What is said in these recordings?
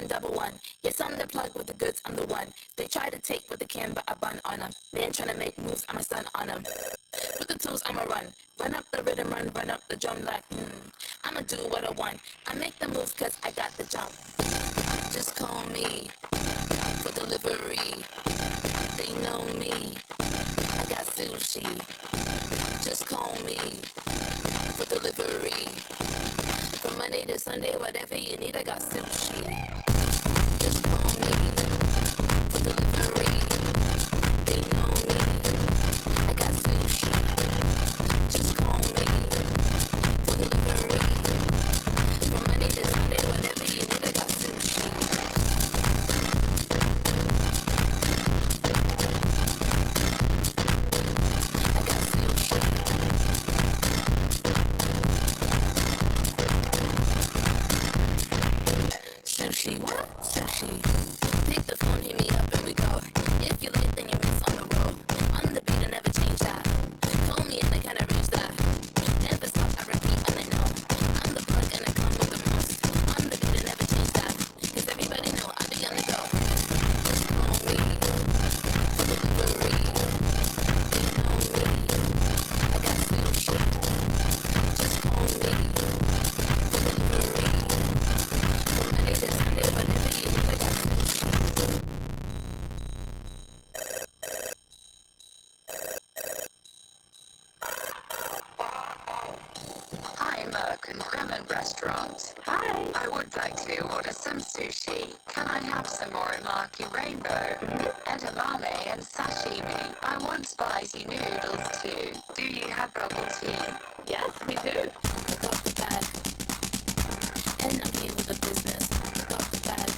Double one. Yes, I'm the plug with the goods, I'm the one. They try to take what they can, but I bun on them. Man trying to make moves, I'm a stun on them. With the tools, I'ma run. Run up the rhythm, run up the drum like, I'ma do what I want. I make the moves cause I got the jump. Just call me for delivery. They know me. I got sushi. Just call me for delivery. From Monday to Sunday, whatever you need, I got sushi. Just call me for delivery. They know me. I got sushi. Just call me for delivery. From Monday to Sunday, whatever you need, I got sushi. I got sushi. Sushi, what? Sushi. Pick the phone, hit me up, and we go. If you late, then you miss on the road. On the beat, I never change that. Call me and I gotta reach that. Never stop, I repeat, and I know. I'm the plug and I come with the most. On the beat, I never change that. Cause everybody know I be on the go. Just call me for delivery. They know me. I got sushi. Just call me for delivery. From Monday to Sunday, whatever you need, I got sushi. Hi, American Ramen Restaurant. Hi. I would like to order some sushi. Can I have some Morimaki Rainbow? Edamame and sashimi. I want spicy noodles too. Do you have bubble tea? Yes, we do. Got the bag, and I'm here with the business. Got the bag,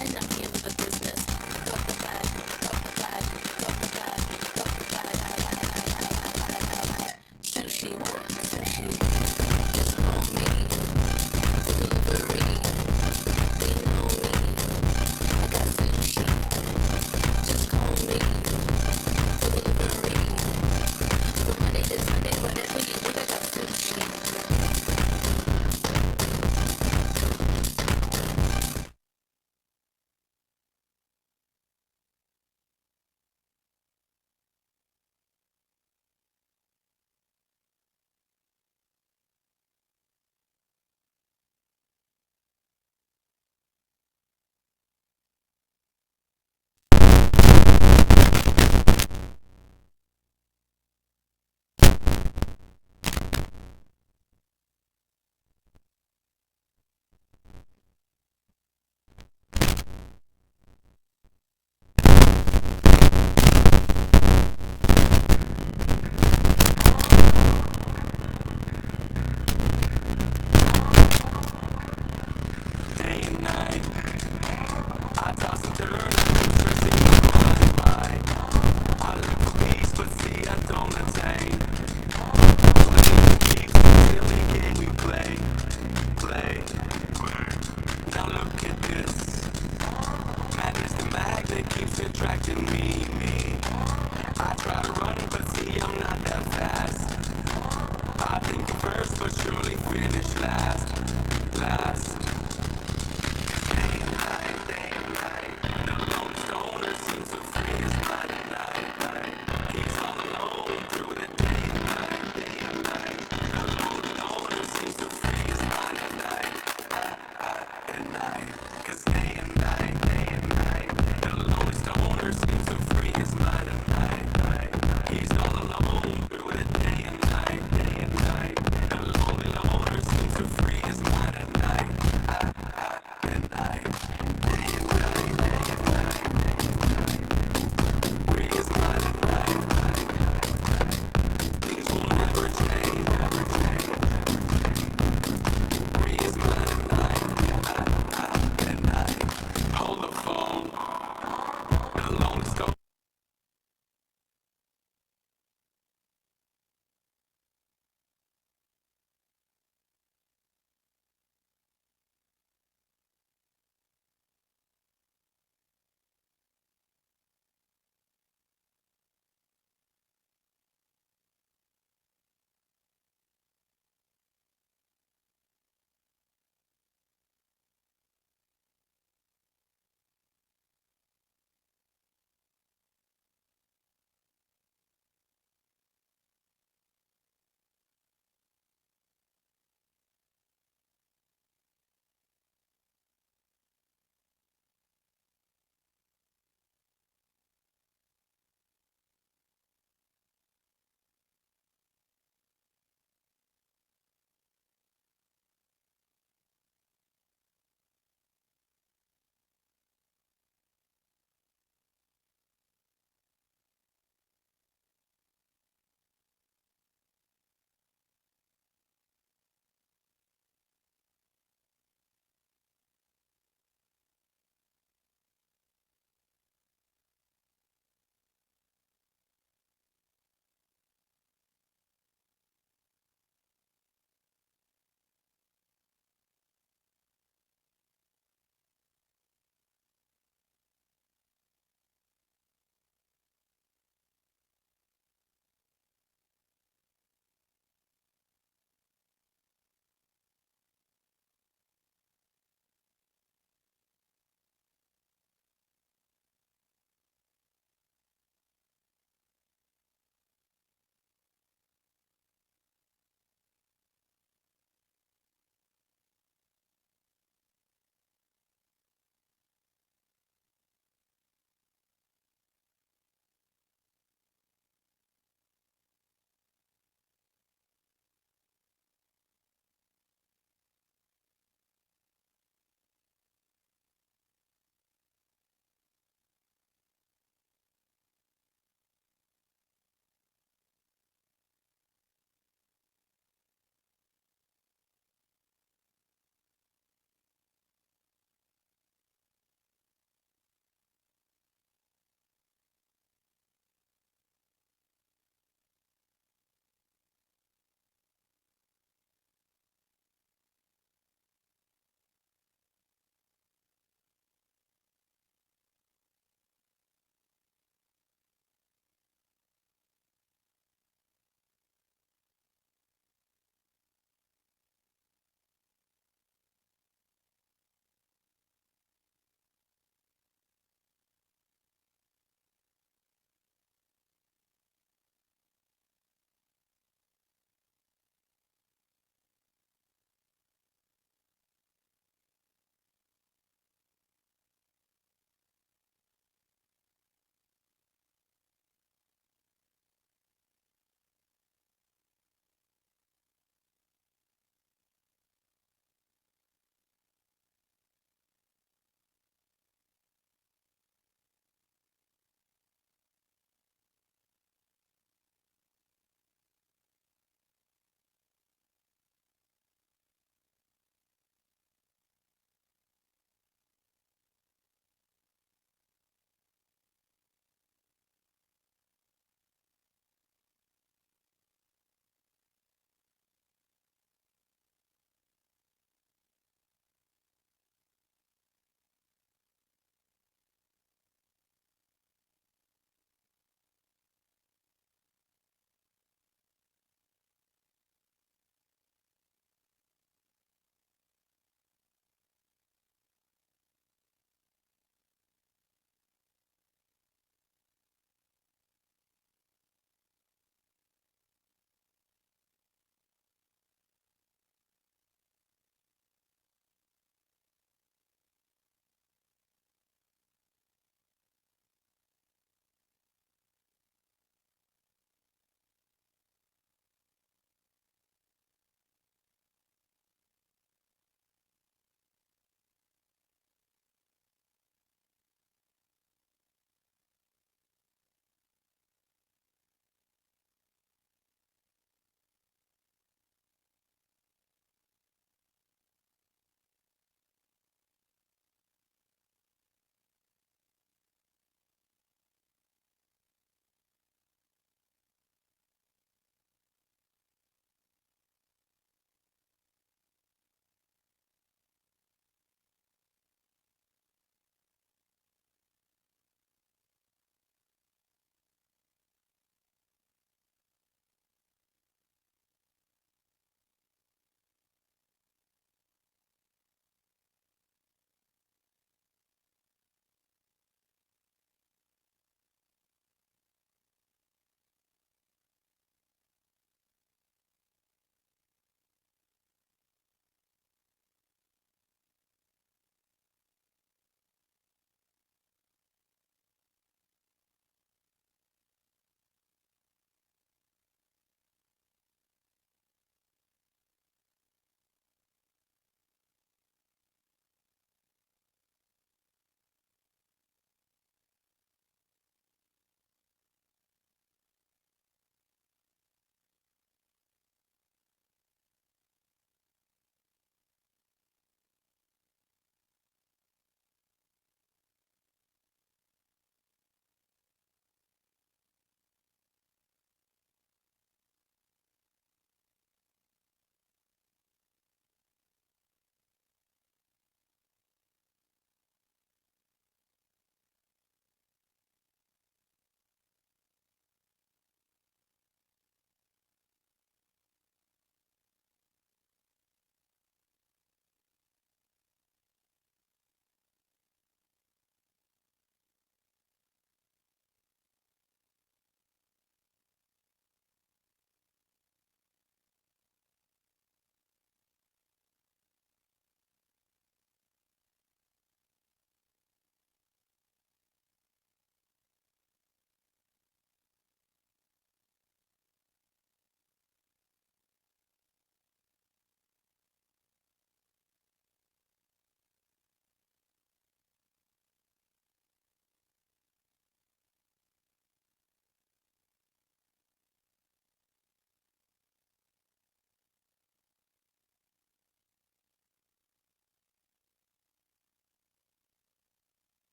and I'm here with the business. Got the bag, got the bag, got the bag, got the bag. Sushi, what? Sushi. Just call me for delivery. They know me. I got sushi. Just call me for delivery. From Monday to Sunday, whatever you need, I got sushi. Day and night, I toss and turn, stressing my mind. I look for peace, but see I don't attain. Playing the keeps the silly game we play. Now look at this. Madness the magnet keeps attracting me. I try to run, but see I'm not that fast. I think first, but surely finish last. Day and night, the lone stoner seems to free his mind at night. He's all alone through the day and night. The lone stoner seems to free his mind at night. 'Cause day and night, the lone stoner seems to free his mind at night. He's all alone through the day and night.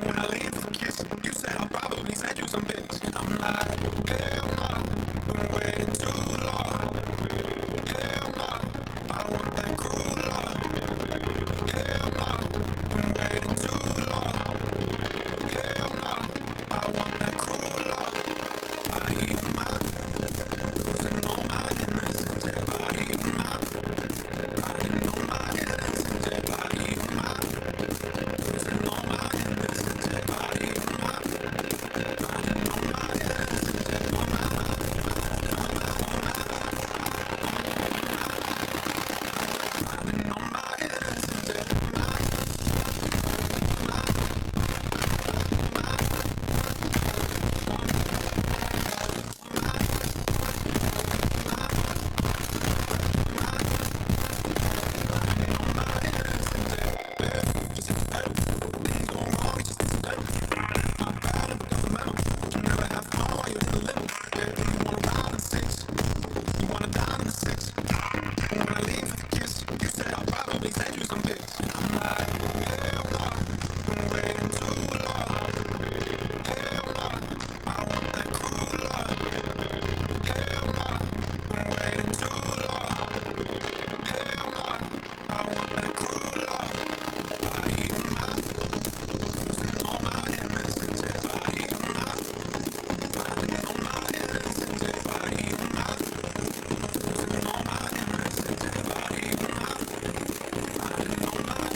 When I leave for a kiss, you said I'll probably send you some pics. And I'm like, hell no, been waiting too long. Hell no, I want that cruel love. Hell no, been waiting too long. Hell no, I want that cruel love. Body of mine, losing all my innocence. Body of mine, riding on my innocence. Body of mine, losing all my innocence. Body of mine, riding on my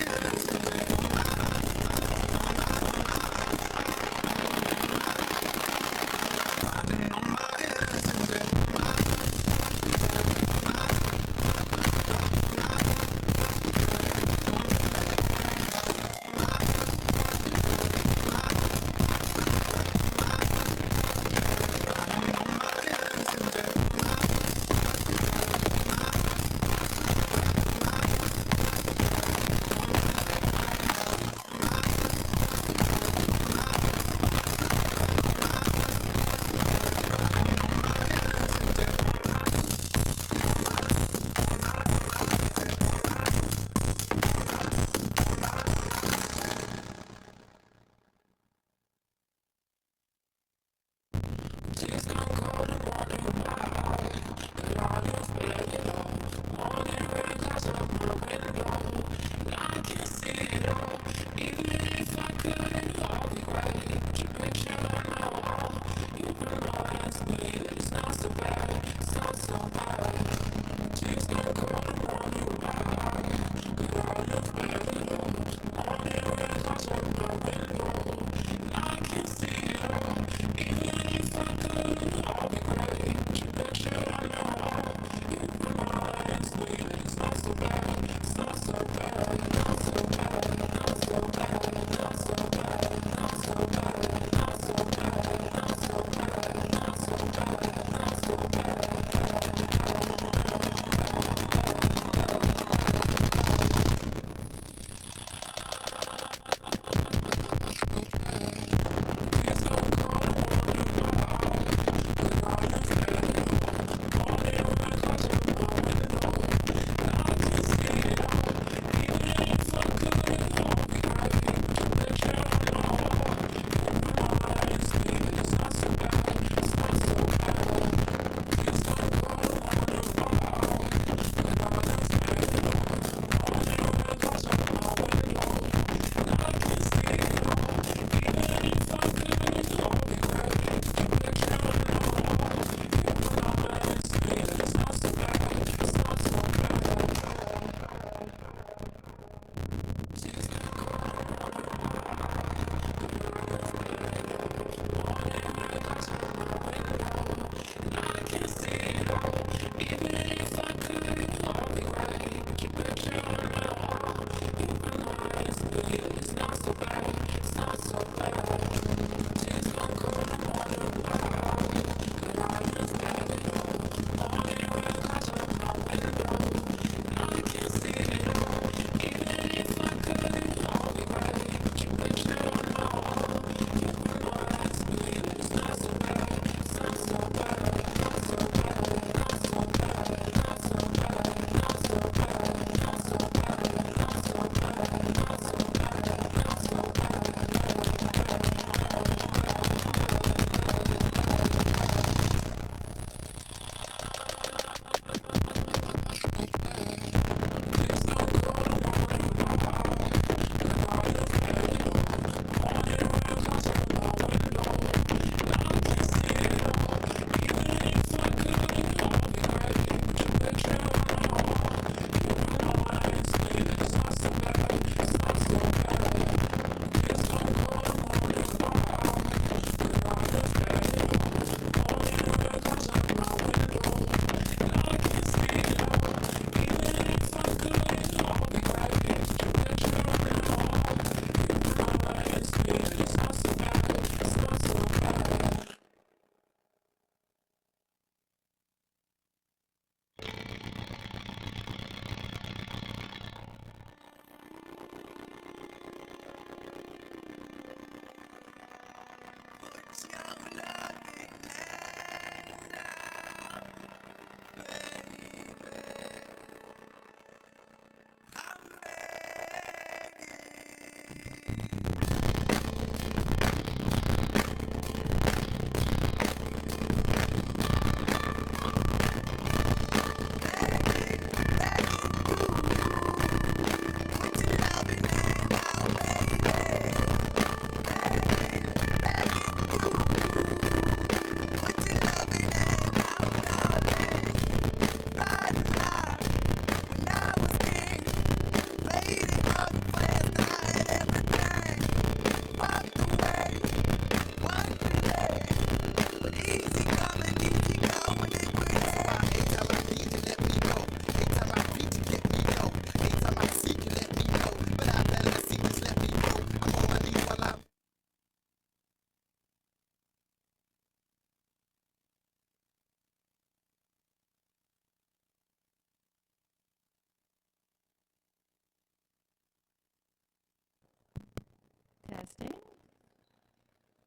Testing.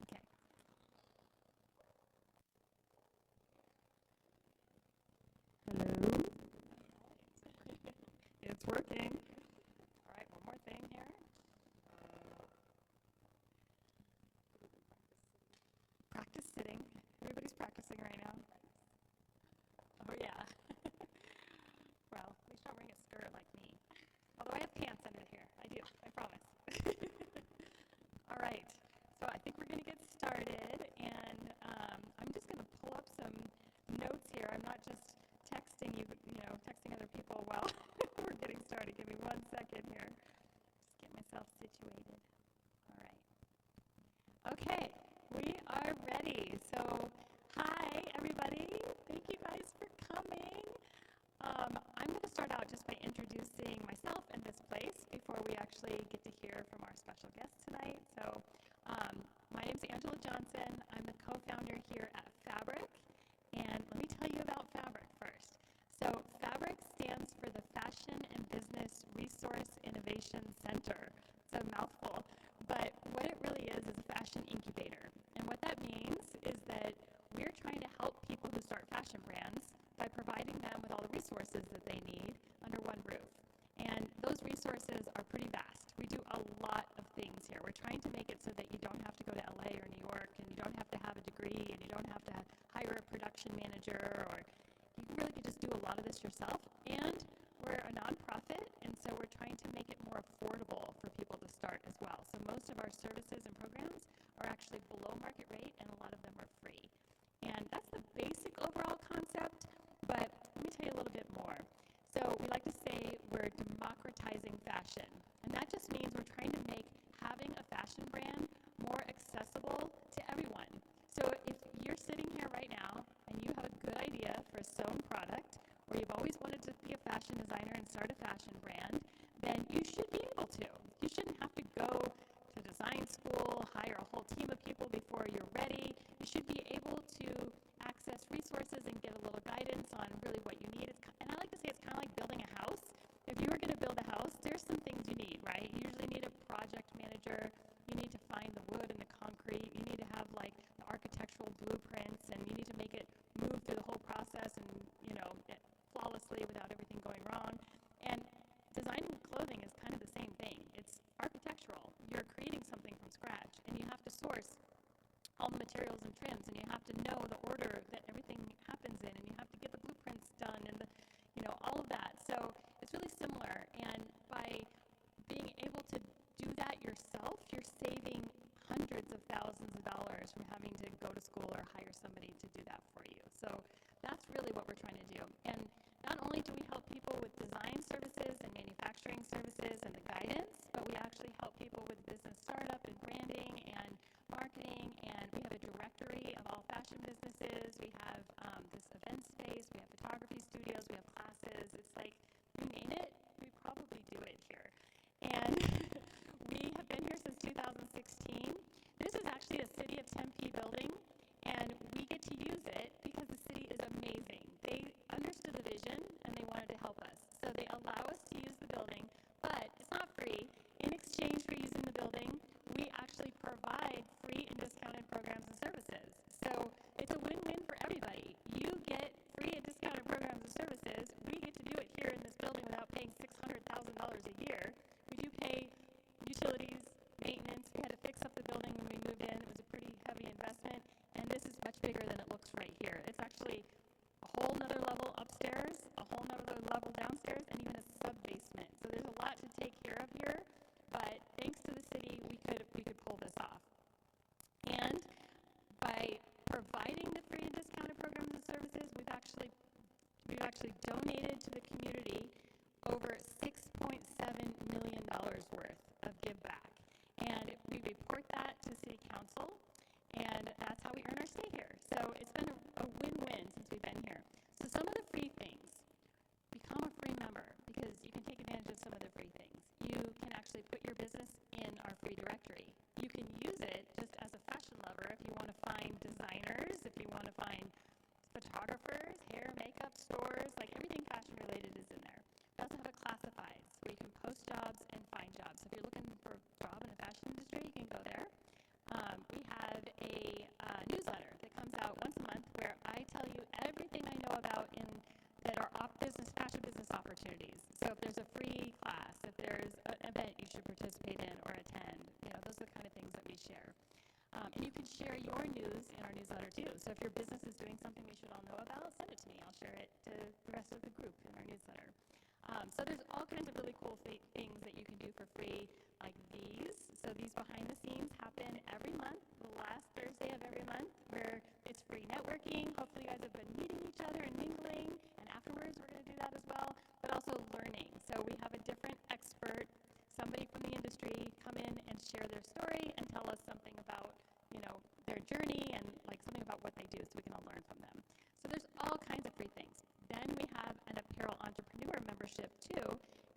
Okay. Hello? It's working. All right, one more thing here. Practice sitting. Everybody's practicing right now. Oh, yeah. Well, at least I'm wearing a skirt like me. Although I have pants under here. I do. I promise. All right. So I think we're going to get started. And I'm just going to pull up some notes here. I'm not just texting texting other people while we're getting started. Give me 1 second here. Just get myself situated. All right. Okay, we are ready. So, hi, everybody. Thank you guys for coming. I'm going to start out just by introducing myself and this place before we actually get to hear from our special guest tonight. So, my name is Angela Johnson. I'm the co-founder here at Fabric. And let me tell you about Fabric first. So, Fabric stands for the Fashion and Business Resource Innovation Center. It's a mouthful. But what it really is a fashion incubator. And what that means is that we're trying to help people who start fashion brands by providing them with all the resources that they need under one roof. And those resources are pretty vast. We do a lot of things here. We're trying to make it so that you don't have to go to LA or New York, and you don't have to have a degree, and you don't have to hire a production manager, or you really could just do a lot of this yourself. And we're a nonprofit, and so we're trying to make it more affordable for people to start as well. So most of our services and programs are actually below market rate, and a lot of them are free. And that's the basic overall concept, but let me tell you a little bit more. So we like to say we're democratizing fashion, and that just means we're trying to make having a fashion brand more accessible to everyone. So if you're sitting here right now and you have a good idea for a sewn product, or you've always wanted to be a fashion designer and start a fashion brand, then you should be able to. You shouldn't have to go to design school, hire a whole team of people before you're ready. You should be able to access resources and get a little guidance on really what you need. And I like to say it's kind of like building a house. If you were going to build a house, there's some things you need, right? You usually need a project manager. You need to find the wood and the concrete. You need to have like the architectural blueprints, and you need to make it move through the whole process and, flawlessly without everything going wrong. And designing clothing is kind of the same thing. It's architectural. You're creating something from scratch, and you have to source all the materials and trims, and you have to know the order that everything happens in, and you have to get the blueprints done, and all of that. So it's really similar, and by being able to do that yourself, you're saving hundreds of thousands of dollars from having to go to school or hire somebody to do that for you. So that's really what we're trying to do. And not only do we help people with design services and manufacturing services and the guidance, but we actually help people with business startup and branding and marketing, and we have a directory of all fashion businesses. We have this event space, we have photography studios, we have classes. It's like, you name it, we probably do it here. And we have been here since 2016. This is actually a City of Tempe building, and we get to use it because the city is amazing. They understood the vision, and they wanted to help us. So they allow us to use the building, but it's not free. In exchange for using the building, we actually provide free and discounted programs and services. So it's a win-win for everybody. You get free and discounted programs and services. We get to do it here in this building without paying $600,000 a year. We do pay utilities, maintenance. We had to fix up the building when we moved in. It was a pretty heavy investment, and this is much bigger than it looks right here. It's actually a whole nother level upstairs, a whole nother level downstairs, and even a sub-basement. So there's a lot to take care of here, but thanks to the city, we could pull this off. And by providing the free and discounted programs and services, we've actually donated to the community over $6.7 million worth of give back. And we report that to City Council, and that's how we earn our stay here. So it's been a win-win since we've been here. So some of the free things: become a free member, because you can take advantage of some of the free things. You can actually put your business in our free directory. You can use it just as a fashion lover if you want to find designers, if you want to find photographers, hair, makeup stores, like everything fashion related is in there. We also have a classifieds where you can post jobs and find jobs. So if you're looking for a job in the fashion industry, you can go there. We have a newsletter that comes out once a month where I tell you everything I know about that are fashion business opportunities. So if there's a free class, if there's an event you should participate in or attend, those are the kind of things that we share. And you can share your news in our newsletter too. So if your business is doing something we should all know about, send it to me. I'll share it to the rest of the group in our newsletter. So there's all kinds of really cool things that you can do for free, like these. So these behind the scenes happen every month, the last Thursday of every month, where it's free networking. Hopefully you guys have been meeting each other and mingling, and afterwards we're going to do that as well, but also learning. So we have a different expert, somebody from the industry, come in and share their story and tell us something about their journey and like something about what they do so we can all learn from them. So there's all kinds of free things. Then we have an apparel entrepreneur membership too,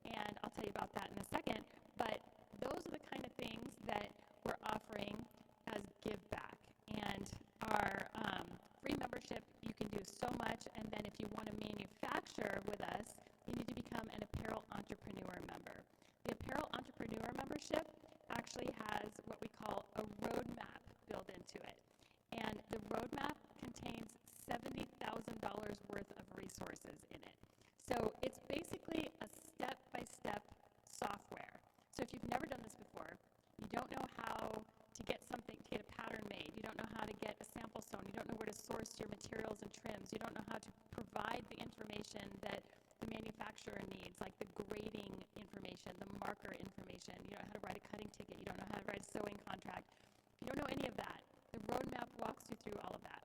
and I'll tell you about that in a second. But those are the kind of things that we're offering as give back. And our free membership, you can do so much, and then if you want to manufacture with us, you need to become an apparel entrepreneur member. The apparel entrepreneur membership actually has what we call a roadmap built into it. And the roadmap contains $70,000 worth of resources in it. So it's basically a step-by-step software. So if you've never done this before, you don't know how to get a pattern made, you don't know how to get a sample sewn, you don't know where to source your materials and trims, you don't know how to provide the information that the manufacturer needs, like the grading information, the marker information, you don't know how to write a cutting ticket, you don't know how to write a sewing contract. If you don't know any of that, the roadmap walks you through all of that.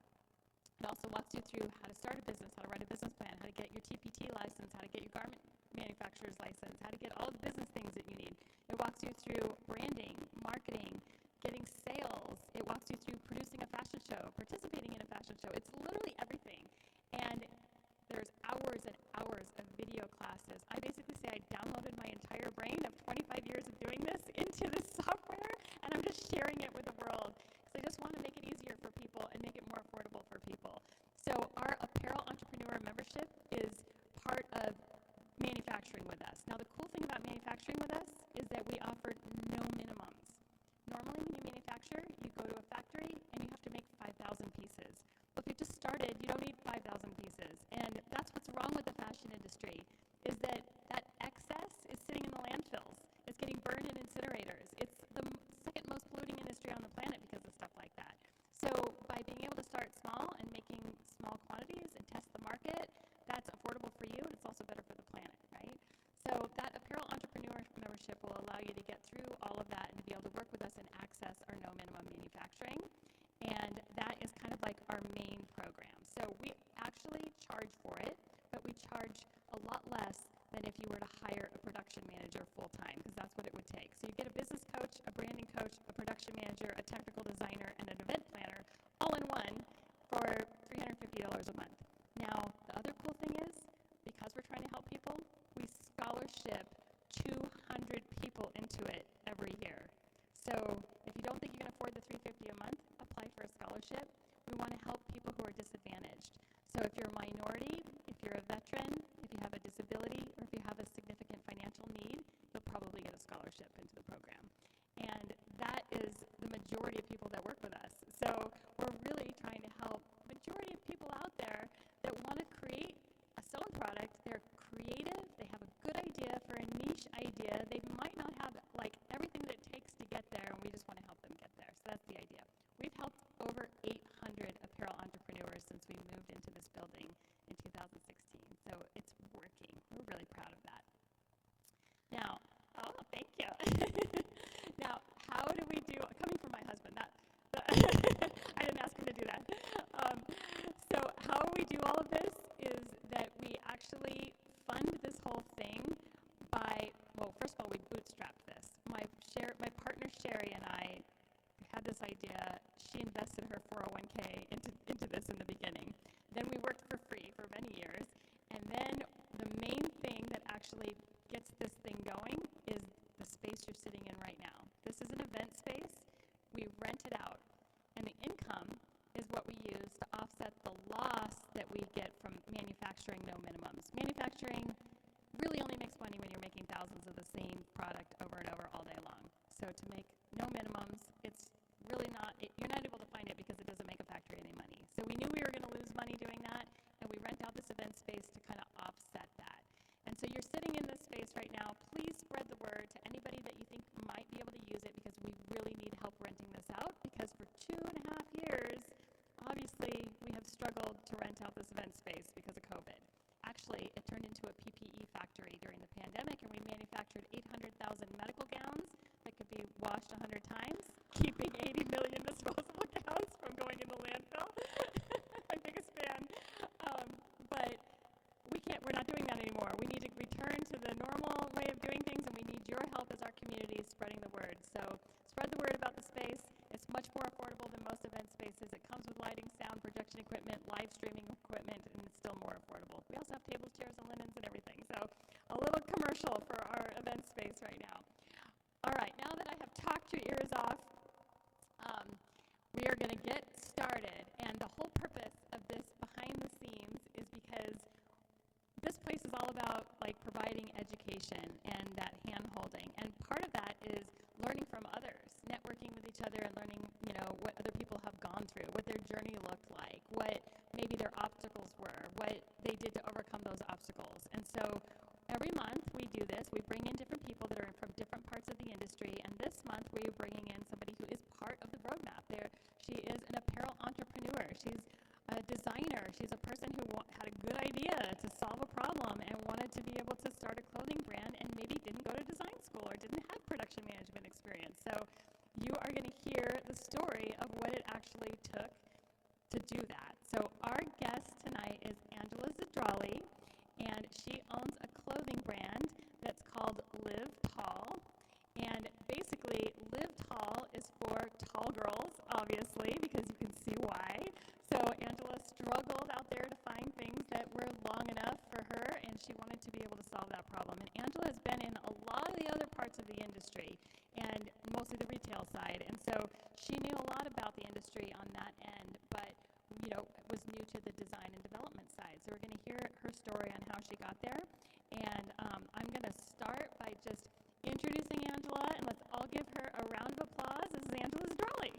It also walks you through how to start a business, how to write a business plan, how to get your TPT license, how to get your garment manufacturer's license, how to get all the business things that you need. It walks you through branding, marketing, getting sales. It walks you through producing a fashion show, participating in a fashion show. It's literally everything. And there's hours and hours of video classes. I basically say I downloaded my entire brain of 25 years of doing this into this software, and I'm just sharing it with the world. So I just want to make it easier for people and make it more affordable for people. So our apparel entrepreneur membership is part of manufacturing with us. Now the cool thing about manufacturing with us is that we offer no minimums. Normally when you manufacture, you go to a factory and you have to make 5,000 pieces. Well, if you just started, you don't need 5,000 pieces. And that's what's wrong with the fashion industry, is that excess is sitting in the landfills. It's getting burned in incinerators. It's the second most polluting industry on the planet because of stuff like that. So by being able to start small and making small quantities and test the market, that's affordable for you and it's also better for the planet, right? So that apparel entrepreneur membership will allow you to get through all of that and to be able to work with us and access our no minimum manufacturing. And that is kind of like our main program. So we actually charge for it, but we charge a lot less than if you were to hire a production manager full-time, because that's what it would take. So you get a business coach, a branding coach, a production manager, a technical designer, and an event planner all in one for $350 a month. Now, the other cool thing is, because we're trying to help people, we scholarship 200 people into it every year. So if you don't think you can afford the $350 a month, apply for a scholarship. We want to help people who are disadvantaged. So if you're a minority, if you're a veteran, if you have a disability, or if you have a significant financial need, you'll probably get a scholarship into the program. And that is the majority of people that work with us. So we're really trying to help the majority of people out there that want to create a sewn product. They're creative, they have a good idea for a niche idea. They might not have like everything that it takes to get there, and we just want to help them get there. So that's the idea. We've helped over 800 apparel entrepreneurs since we moved into this building in 2016. So it's working. We're really proud of that. Now, oh, thank you. Now, how do we do, coming from my husband, I didn't ask him to do that. So how we do all of this is that we actually fund this whole thing by, well, first of all, we bootstrapped this. My partner Sherry and I had this idea. She invested her 401k into this in the beginning. Then we worked for free for many years. And then the main thing that actually gets this thing going is the space you're sitting in right now. This is an event space. We rent it out. And the income is what we use to offset the loss that we get from manufacturing no minimums. Manufacturing really only makes money when you're making thousands of the same product over and over all day long. So to make no minimums, it's really not, you're not able to find it because it doesn't make a factory any money. So we knew we were going to lose money doing that, and we rent out this event space to kind of offset that. And so you're sitting in this space right now. Please spread the word to anybody that you think might be able to use it, because we really need help renting this out, because for 2.5 years, obviously, we have struggled to rent out this event space because of COVID. Actually, it turned into a PPE factory during the pandemic, and we manufactured 800,000 medical gowns that could be washed 100 times, keeping 80 million disposable gowns from going in the landfill. My biggest fan. But we're not doing that anymore. We need to return to the normal way of doing things, and we need your help as our community spreading the word. So spread the word about the space. It's much more affordable than most event spaces. It comes with lighting, sound, projection equipment, live streaming equipment, and it's still more affordable. We also have tables, chairs, and linens and everything. So a little commercial for our event space right now. All right, now that I have talked your ears off, we are going to get started. And the whole purpose of this behind the scenes is because this place is all about providing education and that hand-holding. And part of that is learning from others, networking with each other and learning, what other people have gone through, what their journey looked like, what maybe their obstacles were, what they did to overcome those obstacles. And so every month we do this. We bring in different people that are from different parts of the industry. And this month we are bringing in somebody who is part of the roadmap. She is an apparel entrepreneur. She's a designer. She's a person who had a good idea to solve a problem and wanted to be able to start a clothing brand and maybe didn't go to design school or didn't have production management experience. So you are going to hear the story of what it actually took to do that. So our guest tonight is Angela Zadrali, and she owns a clothing brand that's called LivTall. And basically, LivTall is for tall girls, obviously, because you can see why. So Angela struggled out there to find things that were long enough for her, and she wanted to be able to solve that problem. And Angela has been in a lot of the other parts of the industry, and mostly the retail side. And so she knew a lot about the industry on that end, but was new to the design and development side. So we're going to hear her story on how she got there. And I'm going to start by just introducing Angela, and let's all give her a round of applause. This is Angela Zadrali.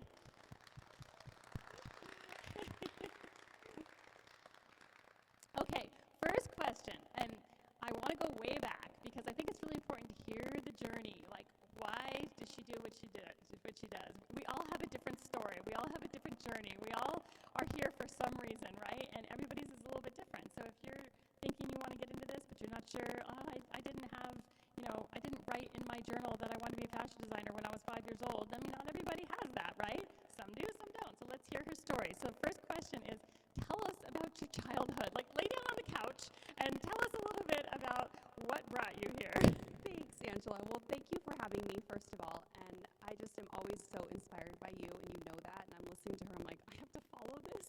Okay, first question, and I want to go way back because I think it's really important to hear the journey. Why did she do what she does? We all have a different story. We all have a different journey. We all are here for some reason, right? And everybody's is a little bit different. So if you're thinking you want to get into this, but you're not sure, I didn't have, I didn't write in my journal that I wanted to be a fashion designer when I was 5 years old. Not everybody has that, right? Some do, some don't. So let's hear her story. So the first question is, tell us about your childhood. Lay down on the couch and tell us a little bit about what brought you here. Thanks, Angela. Well, thank you for having me, first of all. And I just am always so inspired by you, and you know that. And I'm listening to her, I'm like, I have to follow this.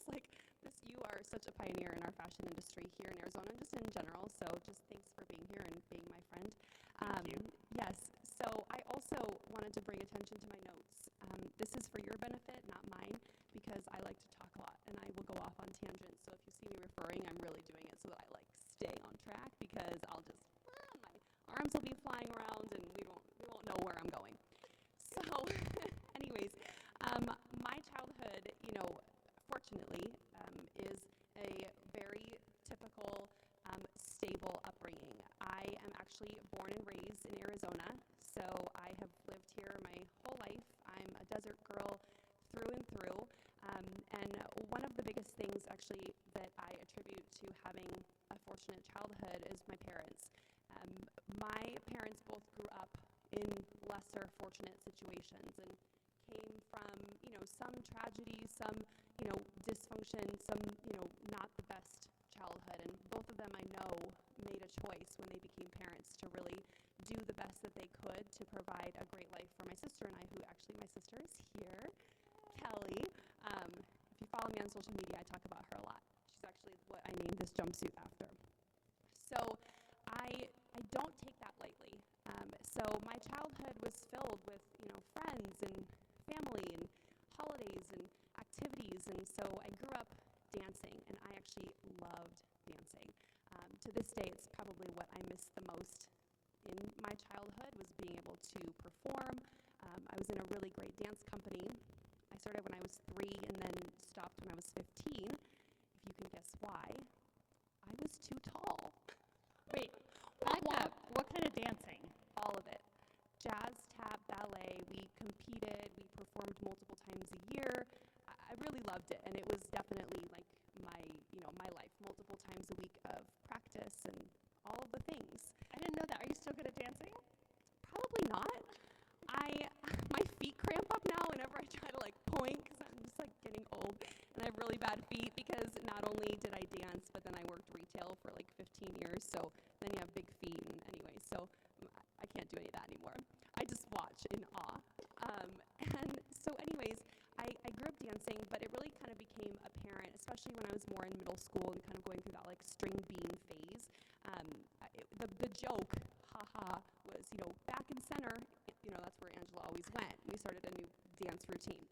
You are such a pioneer in our fashion industry here in Arizona, and just in general. So just thanks for being here and being my friend. Thank you. Yes. So I also wanted to bring attention to my notes. This is for your benefit, not mine, because I like to talk a lot, and I will go off on tangents. So if you see me referring, I'm really doing it so that I stay on track, because I'll just my arms will be flying around, and we won't know where I'm going. So, anyways, my childhood, fortunately, is a very typical, stable upbringing. I am actually born and raised in Arizona, so I have lived here my whole life. I'm a desert girl through and through, and one of the biggest things, actually, that I attribute to having a fortunate childhood is my parents. My parents both grew up in lesser fortunate situations and came from, some tragedy, some, dysfunction, some, not the best childhood. And both of them, I know, made a choice when they became parents to really do the best that they could to provide a great life for my sister and I, who actually, my sister is here, Kelly. If you follow me on social media, I talk about her a lot. She's actually what I named this jumpsuit after. So I don't take that lightly. So my childhood was filled with, friends and family and holidays and activities, and so I grew up dancing, and I actually loved dancing. To this day, it's probably what I miss the most in my childhood, was being able to perform. I was in a really great dance company. I started when I was 3 and then stopped when I was 15. If you can guess why, I was too tall. Wait, back up. What kind of dancing? All of it. Jazz, tap, ballet. We competed. We performed multiple times a year. I really loved it, and it was definitely like my life. Multiple times a week of practice and all of the things. I didn't know that. Are you still good at dancing? Probably not. My feet cramp up now whenever I try to like point, because I'm just like getting old, and I have really bad feet because not only did I dance, but then I worked retail for like 15 years. So then you have big feet, and anyway, so I can't do any of that anymore. I just watch in awe. And so anyways, I grew up dancing, but it really kind of became apparent, especially when I was more in middle school and kind of going through that like string bean phase. The joke, haha, was, back in center, that's where Angela always went. We started a new dance routine.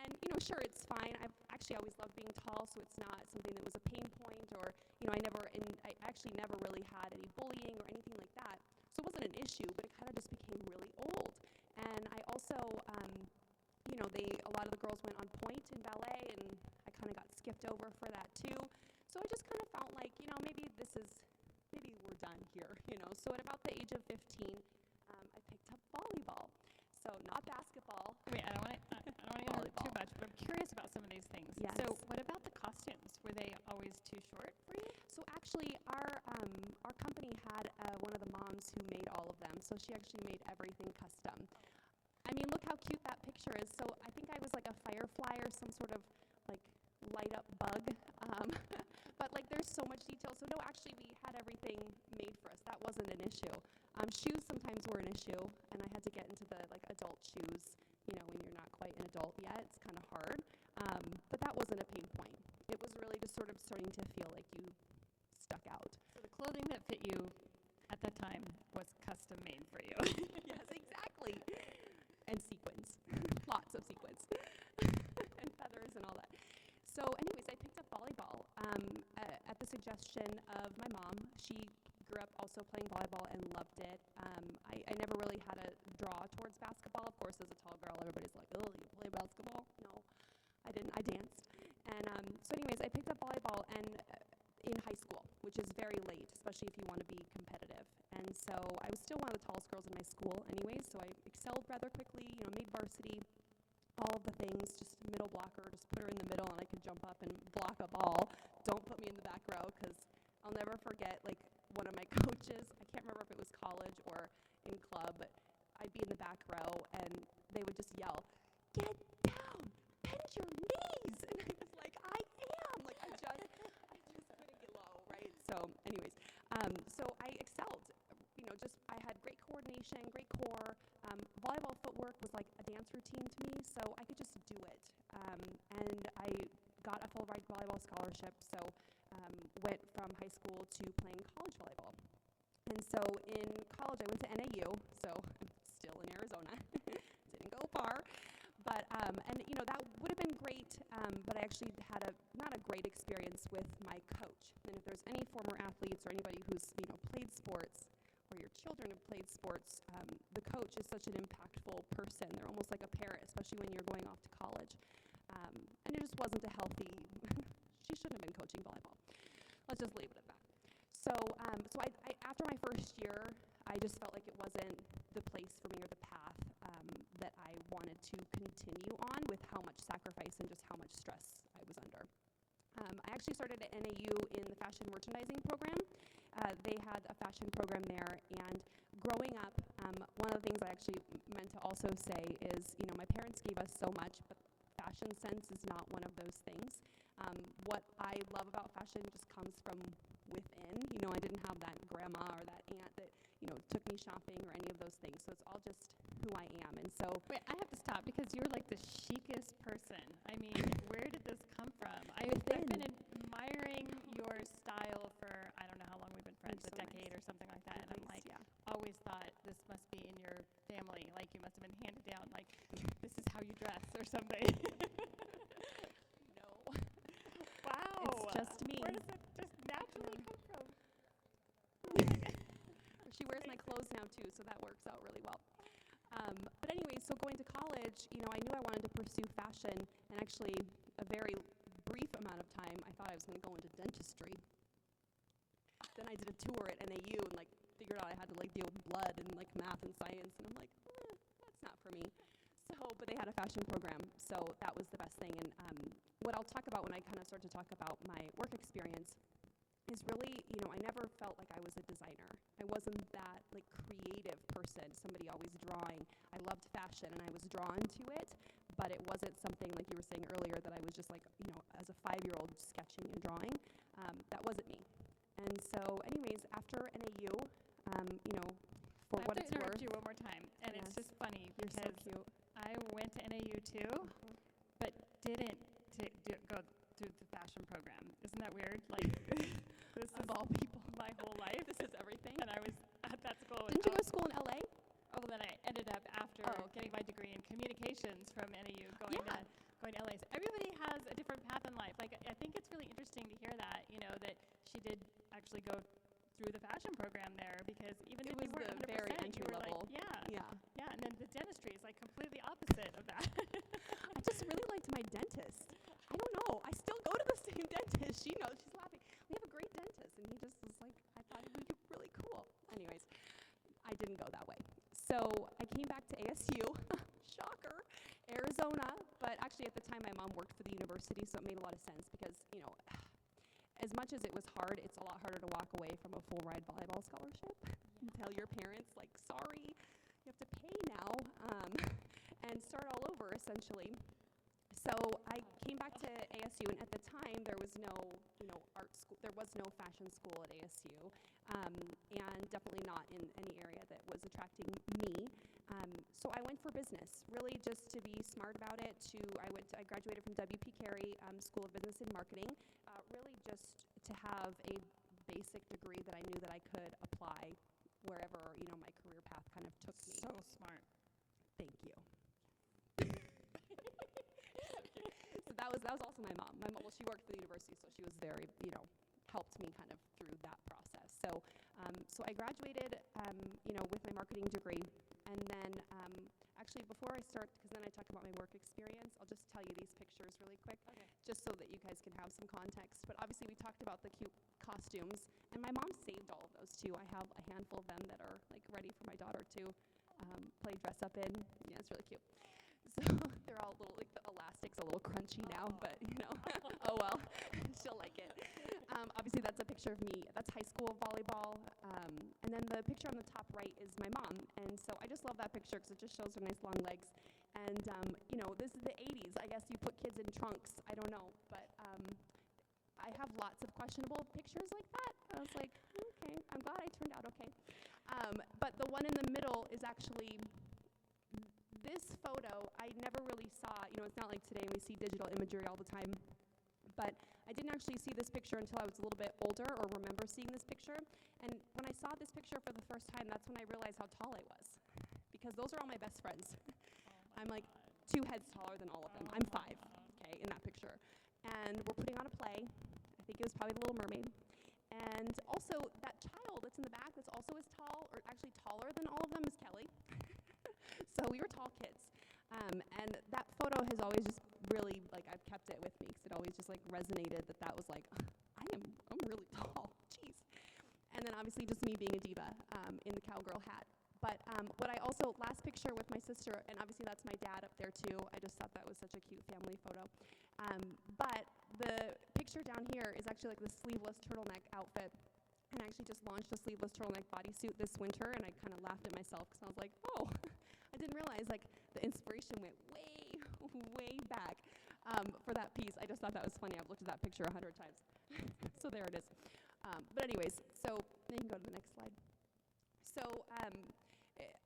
And, sure, it's fine. I've actually always loved being tall, so it's not something that was a pain point, or, I actually never really had any bullying or anything like that. So it wasn't an issue, but it kind of just became really old. And I also, a lot of the girls went on point in ballet, and I kind of got skipped over for that too. So I just kind of felt like, maybe we're done here, So at about the age of 15, I picked up volleyball. So not basketball. Wait, I don't want to interrupt too much, but I'm curious about some of these things. Yes. So what about the costumes? Were they always too short for you? So actually, our company had one of the moms who made all of them. So she actually made everything custom. I mean, look how cute that picture is. So I think I was like a firefly or some sort of like light up bug. But like there's so much detail. So no, actually we had everything made for us. That wasn't an issue. Shoes sometimes were an issue, and I had to get into the like adult shoes, when you're not quite an adult yet. It's kind of hard. But that wasn't a pain point. It was really just sort of starting to feel like you stuck out. So the clothing that fit you at that time was custom made for you. Yes, exactly. And sequins. Lots of sequins. And feathers and all that. So anyways, I picked up volleyball at the suggestion of my mom. She grew up also playing volleyball and loved it. I never really had a draw towards basketball. Of course, as a tall girl, everybody's like, oh, you play basketball? No, I didn't. I danced. And so anyways, I picked up volleyball and in high school, which is very late, especially if you want to be competitive. And so I was still one of the tallest girls in my school anyways, so I excelled rather quickly, made varsity, all of the things, just middle blocker, just put her in the middle and I could jump up and block a ball. Don't put me in the back row, because I'll never forget, like, one of my coaches, I can't remember if it was college or in club, but I'd be in the back row and they would just yell, "Get down, bend your knees," and I was like, I am, like, I just couldn't get low, right? So anyways, so I excelled, I had great coordination, great core. Volleyball footwork was like a dance routine to me, so I could just do it. And I got a full ride volleyball scholarship, so went from high school to playing college volleyball. And so in college, I went to NAU, so I'm still in Arizona. Didn't go far. But, that would have been great, but I actually had not a great experience with my coach. And if there's any former athletes or anybody who's, played sports, or your children have played sports, the coach is such an impactful person. They're almost like a parent, especially when you're going off to college. And it just wasn't a healthy, she shouldn't have been coaching volleyball. Let's just leave it at that. So I after my first year, I just felt like it wasn't the place for me or the path that I wanted to continue on, with how much sacrifice and just how much stress I was under. I actually started at NAU in the fashion merchandising program. They had a fashion program there, and growing up, one of the things I actually meant to also say is, my parents gave us so much, but fashion sense is not one of those things. What I love about fashion just comes from within. I didn't have that grandma or that aunt that, took me shopping or any of those things. So it's all just who I am. And so wait, I have to stop, because you're like the chicest person. I mean, where did this come from? I've been admiring your style for, I don't know how long we've been friends, a decade or something like that. And I'm like, always thought this must be in your family. Like, you must have been handed down, like, this is how you dress or something. No. Wow. It's just me. Where does it just naturally come from? She wears my clothes now too, so that works out really well. But anyway, so going to college, I knew I wanted to pursue fashion, and actually a very brief amount of time, I thought I was going to go into dentistry. Then I did a tour at NAU and figured out I had to deal with blood and math and science, and I'm like, that's not for me. So, but they had a fashion program, so that was the best thing. And what I'll talk about when I kind of start to talk about my work experience is really, I never felt like I was a designer. I wasn't that creative person, somebody always drawing. I loved fashion and I was drawn to it, but it wasn't something like you were saying earlier that I was just as a 5-year-old sketching and drawing. That wasn't me. And so anyways, after NAU, for what it's worth. I have to interrupt you one more time, and Yes. it's just funny You're so because cute. I went to NAU too, but didn't go through the fashion program. Isn't that weird? This is Of all people. my whole life. This is everything. And I was at that school. Didn't you go to school in LA? Oh, well, then I ended up after getting my degree in communications from NAU going to LA. So everybody has a different path in life. I think it's really interesting to hear that, that she did actually go through the fashion program there, because even It if was you weren't the 100%, very you entry were level. yeah, Yeah. and then the dentistry is completely opposite of that. I just really liked my dentist. I don't know. I still go to the same dentist. She knows. She's laughing. We have a great dentist, and he just was I thought it would be really cool. Anyways, I didn't go that way. So I came back to ASU. Shocker. Arizona. But actually, at the time, my mom worked for the university, so it made a lot of sense because, as much as it was hard, it's a lot harder to walk away from a full-ride volleyball scholarship and tell your parents, sorry, you have to pay now, and start all over, essentially. So I came back to ASU, and at the time, there was no, art school, there was no fashion school at ASU, and definitely not in any area that was attracting me. So I went for business, really just to be smart about it. I graduated from W.P. Carey School of Business and Marketing, really just to have a basic degree that I knew that I could apply wherever, my career path kind of took me. So smart. Thank you. So that was also my mom. Well, she worked for the university, so she was very, helped me kind of through that process. So, so I graduated, with my marketing degree, and then actually before I start, because then I talk about my work experience, I'll just tell you these pictures really quick, just so that you guys can have some context. But obviously we talked about the cute costumes, and my mom saved all of those too. I have a handful of them that are ready for my daughter to play dress up in. Yeah, it's really cute. So they're all little, the elastic's a little crunchy now, but oh well, she'll like it. Obviously that's a picture of me. That's high school volleyball. And then the picture on the top right is my mom. And so I just love that picture because it just shows her nice long legs. And, this is the 80s. I guess you put kids in trunks. I don't know. But I have lots of questionable pictures like that. I was like, okay, I'm glad I turned out okay. But the one in the middle is actually this photo. I never really saw, it's not like today we see digital imagery all the time. But I didn't actually see this picture until I was a little bit older or remember seeing this picture. And when I saw this picture for the first time, that's when I realized how tall I was. Because those are all my best friends. I'm 2 heads taller than all of them. I'm 5, okay, in that picture. And we're putting on a play. I think it was probably The Little Mermaid. And also, that child that's in the back that's also as tall, or actually taller than all of them, is Kelly. So we were tall kids. And that photo has always just really, I've kept it with me because it always just resonated that was I'm really tall, jeez. And then obviously just me being a diva in the cowgirl hat. But what I also, last picture with my sister, and obviously that's my dad up there too. I just thought that was such a cute family photo. But the picture down here is actually the sleeveless turtleneck outfit. And I actually just launched a sleeveless turtleneck bodysuit this winter, and I kind of laughed at myself because I was like, oh, I didn't realize the inspiration went way, way back for that piece. I just thought that was funny. I've looked at that picture 100 times. So there it is. But anyways, so then you can go to the next slide. So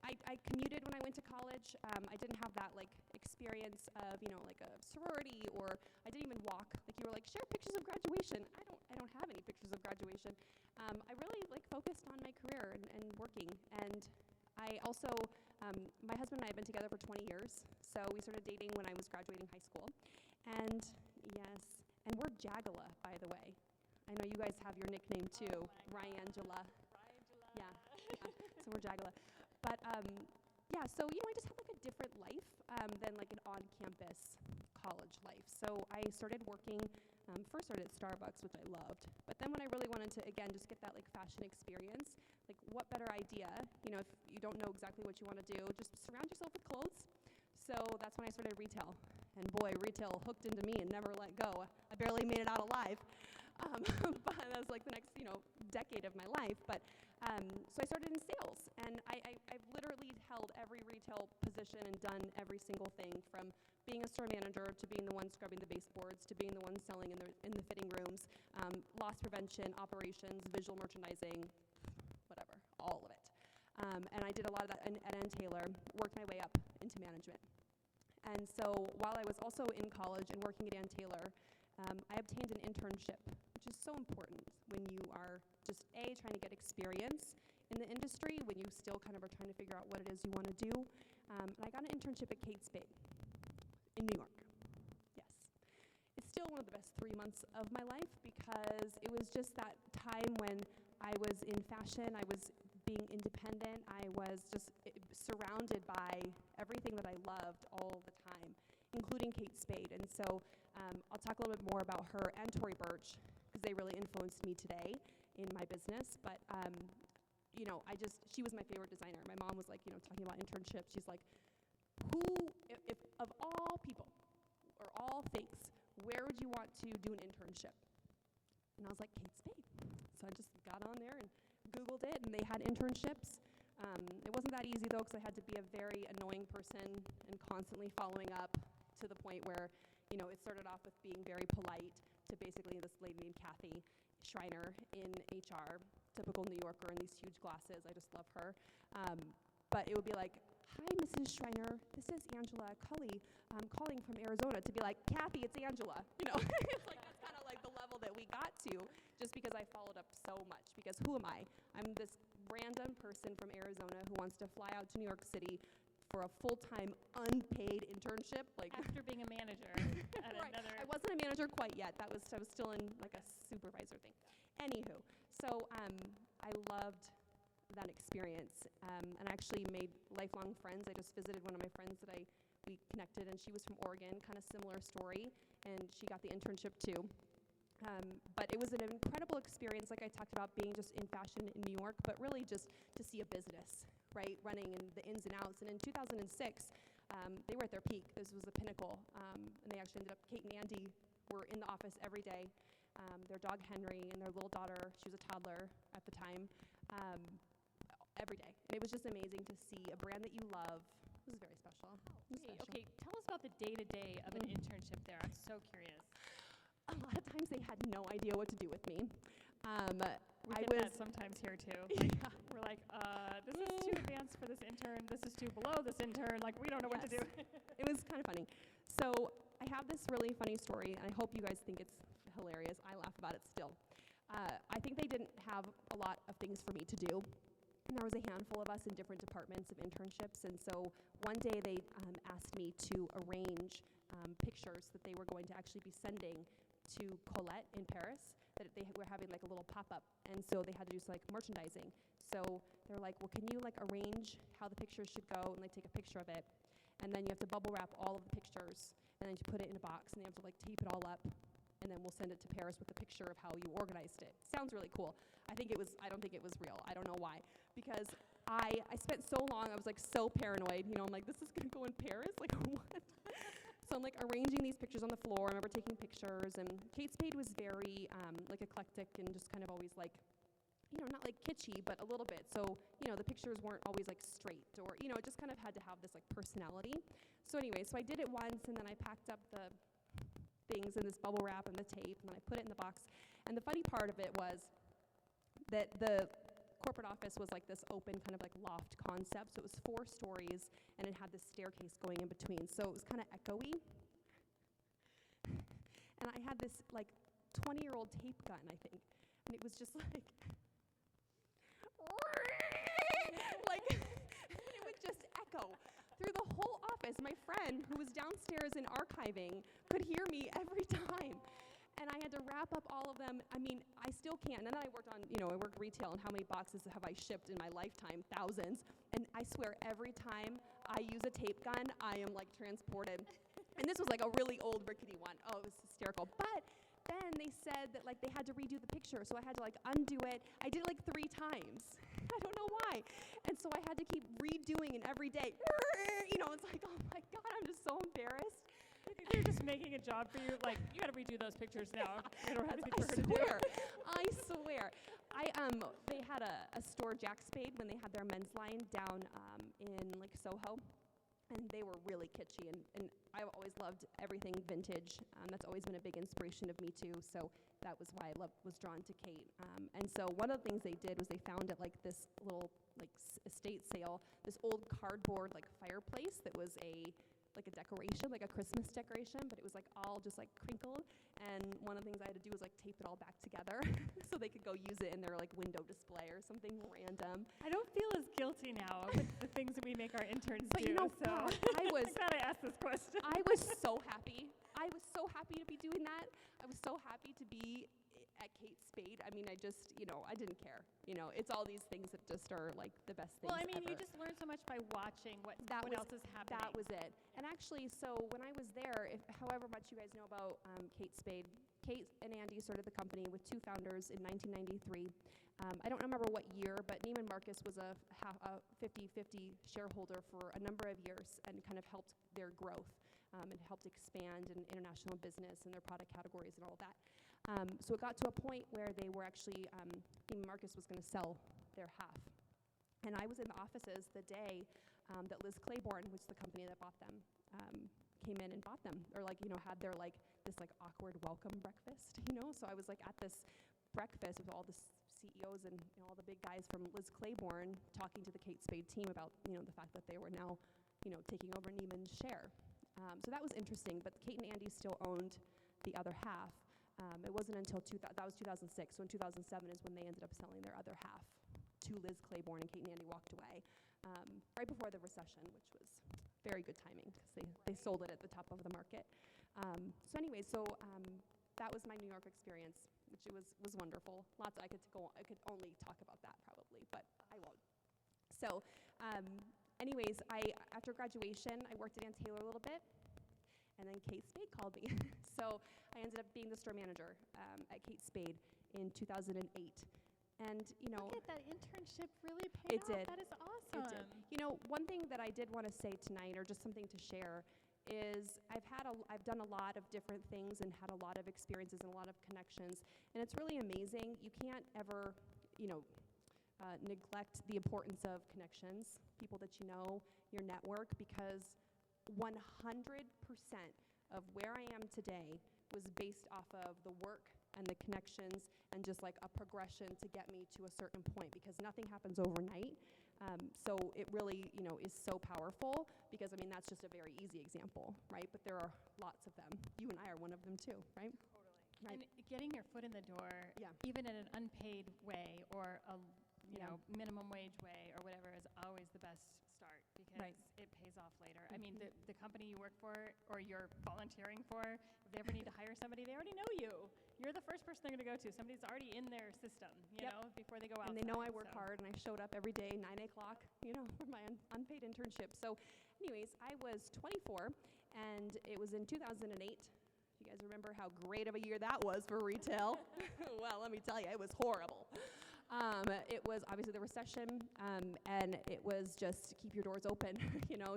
I commuted when I went to college. I didn't have that experience of a sorority, or I didn't even walk. You were share pictures of graduation. I don't have any pictures of graduation. I really focused on my career and working. And I also my husband and I have been together for 20 years. So we started dating when I was graduating high school. And yes, and we're Jagala, by the way. I know you guys have your nickname too, Ryangela. Yeah. So we're Jagala. But yeah, so I just had like a different life than like an on-campus college life. So I started working, first started at Starbucks, which I loved. But then when I really wanted to, again, just get that like fashion experience, like what better idea, if you don't know exactly what you want to do, just surround yourself with clothes. So that's when I started retail. And boy, retail hooked into me and never let go. I barely made it out alive. But that was like the next, decade of my life. But so I started in sales, and I've literally held every retail position and done every single thing, from being a store manager to being the one scrubbing the baseboards to being the one selling in the fitting rooms, loss prevention, operations, visual merchandising, whatever, all of it. And I did a lot of that at Ann Taylor, worked my way up into management. And so while I was also in college and working at Ann Taylor, I obtained an internship, which is so important when you are just trying to get experience in the industry, when you still kind of are trying to figure out what it is you want to do. And I got an internship at Kate Spade in New York. Yes. It's still one of the best 3 months of my life, because it was just that time when I was in fashion, I was being independent, I was just surrounded by everything that I loved all the time, including Kate Spade. And so I'll talk a little bit more about her and Tory Burch, because they really influenced me today in my business. But she was my favorite designer. My mom was like, talking about internships. She's like, if of all people or all things, where would you want to do an internship? And I was like, Kate Spade. So I just got on there and Googled it, and they had internships. It wasn't that easy, though, because I had to be a very annoying person and constantly following up, to the point where, it started off with being very polite to basically this lady named Kathy Schreiner in HR, typical New Yorker in these huge glasses. I just love her. But it would be like, hi, Mrs. Schreiner, this is Angela Cully. I'm calling from Arizona, to be like, Kathy, it's Angela. It's like, that's kind of like the level that we got to, just because I followed up so much. Because who am I? I'm this random person from Arizona who wants to fly out to New York City for a full-time unpaid internship. Like, after being a manager at right. another. I wasn't a manager quite yet. I was still in like a supervisor thing. Anywho, so I loved that experience, and I actually made lifelong friends. I just visited one of my friends that we connected, and she was from Oregon, kind of similar story, and she got the internship too. But it was an incredible experience, like I talked about, being just in fashion in New York, but really just to see a business, right, running and the ins and outs. And in 2006, they were at their peak. This was the pinnacle, and they actually ended up, Kate and Andy were in the office every day. Their dog Henry and their little daughter, she was a toddler at the time, every day. And it was just amazing to see a brand that you love. It was very special. Okay, tell us about the day-to-day of an internship there. I'm so curious. A lot of times they had no idea what to do with me. We get that sometimes here too. Like, we're like, this is too advanced for this intern. This is too below this intern. Like, we don't know what to do. It was kind of funny. So I have this really funny story, and I hope you guys think it's hilarious. I laugh about it still. I think they didn't have a lot of things for me to do. And there was a handful of us in different departments of internships, and so one day they asked me to arrange pictures that they were going to actually be sending to Colette in Paris, that they were having like a little pop-up, and so they had to do like merchandising. So they're like, well, can you like arrange how the pictures should go, and like take a picture of it, and then you have to bubble wrap all of the pictures, and then you put it in a box, and they have to like tape it all up, and then we'll send it to Paris with a picture of how you organized it. Sounds really cool. I don't think it was real. I don't know why. Because I spent so long, I was like so paranoid. I'm like, this is gonna go in Paris? Like, what? So I'm like arranging these pictures on the floor. I remember taking pictures, and Kate Spade was very like eclectic and just kind of always like, not like kitschy, but a little bit. So, the pictures weren't always like straight, or, it just kind of had to have this like personality. So anyway, so I did it once, and then I packed up the things in this bubble wrap and the tape, and then I put it in the box. And the funny part of it was that the corporate office was like this open kind of like loft concept. So it was 4 stories, and it had this staircase going in between. So it was kind of echoey. And I had this like 20-year-old tape gun, I think. And it was just like, like, it would just echo through the whole office. My friend, who was downstairs in archiving, could hear me every time. And I had to wrap wrap up all of them. I mean, I still can't. And then I worked on, I worked retail, and how many boxes have I shipped in my lifetime? Thousands. And I swear, every time I use a tape gun, I am like transported. And this was like a really old rickety one. Oh, it was hysterical. But then they said that like they had to redo the picture, so I had to like undo it. I did it like 3 times. I don't know why. And so I had to keep redoing it every day. It's like, oh my God, I'm just so embarrassed. I think they're just making a job for you. Like, you got to redo those pictures now. I don't have anything for her to do. I swear. They had a store, Jack Spade, when they had their men's line down in like Soho. And they were really kitschy, and I've always loved everything vintage. That's always been a big inspiration of me too. So that was why I was drawn to Kate. And so one of the things they did was they found at like this little like estate sale this old cardboard like fireplace that was like a decoration, like a Christmas decoration, but it was like all just like crinkled. And one of the things I had to do was like tape it all back together so they could go use it in their like window display or something random. I don't feel as guilty now with the things that we make our interns But do. you know, so God, I'm glad I asked this question. I was so happy. I was so happy to be doing that. I was so happy to be at Kate Spade. I mean, I just, I didn't care. It's all these things that just are like the best things Well, I mean, ever. you just learn so much by watching what else is happening. That was it. And actually, so when I was there, however much you guys know about Kate Spade, Kate and Andy started the company with 2 founders in 1993. I don't remember what year, but Neiman Marcus was a 50-50 shareholder for a number of years and kind of helped their growth and helped expand in international business and their product categories and all of that. So it got to a point where they were actually, Neiman Marcus was going to sell their half. And I was in the offices the day that Liz Claiborne, which is the company that bought them, came in and bought them, or had their this awkward welcome breakfast, So I was at this breakfast with all the CEOs and all the big guys from Liz Claiborne talking to the Kate Spade team about the fact that they were now taking over Neiman's share. So that was interesting, but Kate and Andy still owned the other half. It wasn't until that was 2006, so in 2007 is when they ended up selling their other half to Liz Claiborne, and Kate and Andy walked away right before the recession, which was very good timing because they sold it at the top of the market. So that was my New York experience, which was wonderful. Lots I could only talk about that probably, but I won't. So after graduation, I worked at Ann Taylor a little bit, and then Kate Spade called me. So I ended up being the store manager at Kate Spade in 2008. And look at that internship really paid off. Did. That is awesome. It did. One thing that I did want to say tonight, or just something to share, is I've done a lot of different things and had a lot of experiences and a lot of connections, and it's really amazing. You can't ever, neglect the importance of connections, people that you know, your network, because 100% of where I am today was based off of the work and the connections and just a progression to get me to a certain point, because nothing happens overnight. So it really, is so powerful, because that's just a very easy example, right? But there are lots of them. You and I are one of them too, right? Totally. Right. And getting your foot in the door, even in an unpaid way or a minimum wage way or whatever, is always the best start, because it pays off later. I mean, the company you work for or you're volunteering for, if they ever need to hire somebody, they already know you. You're the first person they're going to go to. Somebody's already in their system, you know, before they go out. And they know I work hard, and I showed up every day, 9 o'clock, for my unpaid internship. So anyways, I was 24, and it was in 2008. You guys remember how great of a year that was for retail? Well, let me tell you, it was horrible. It was obviously the recession, and it was just keep your doors open,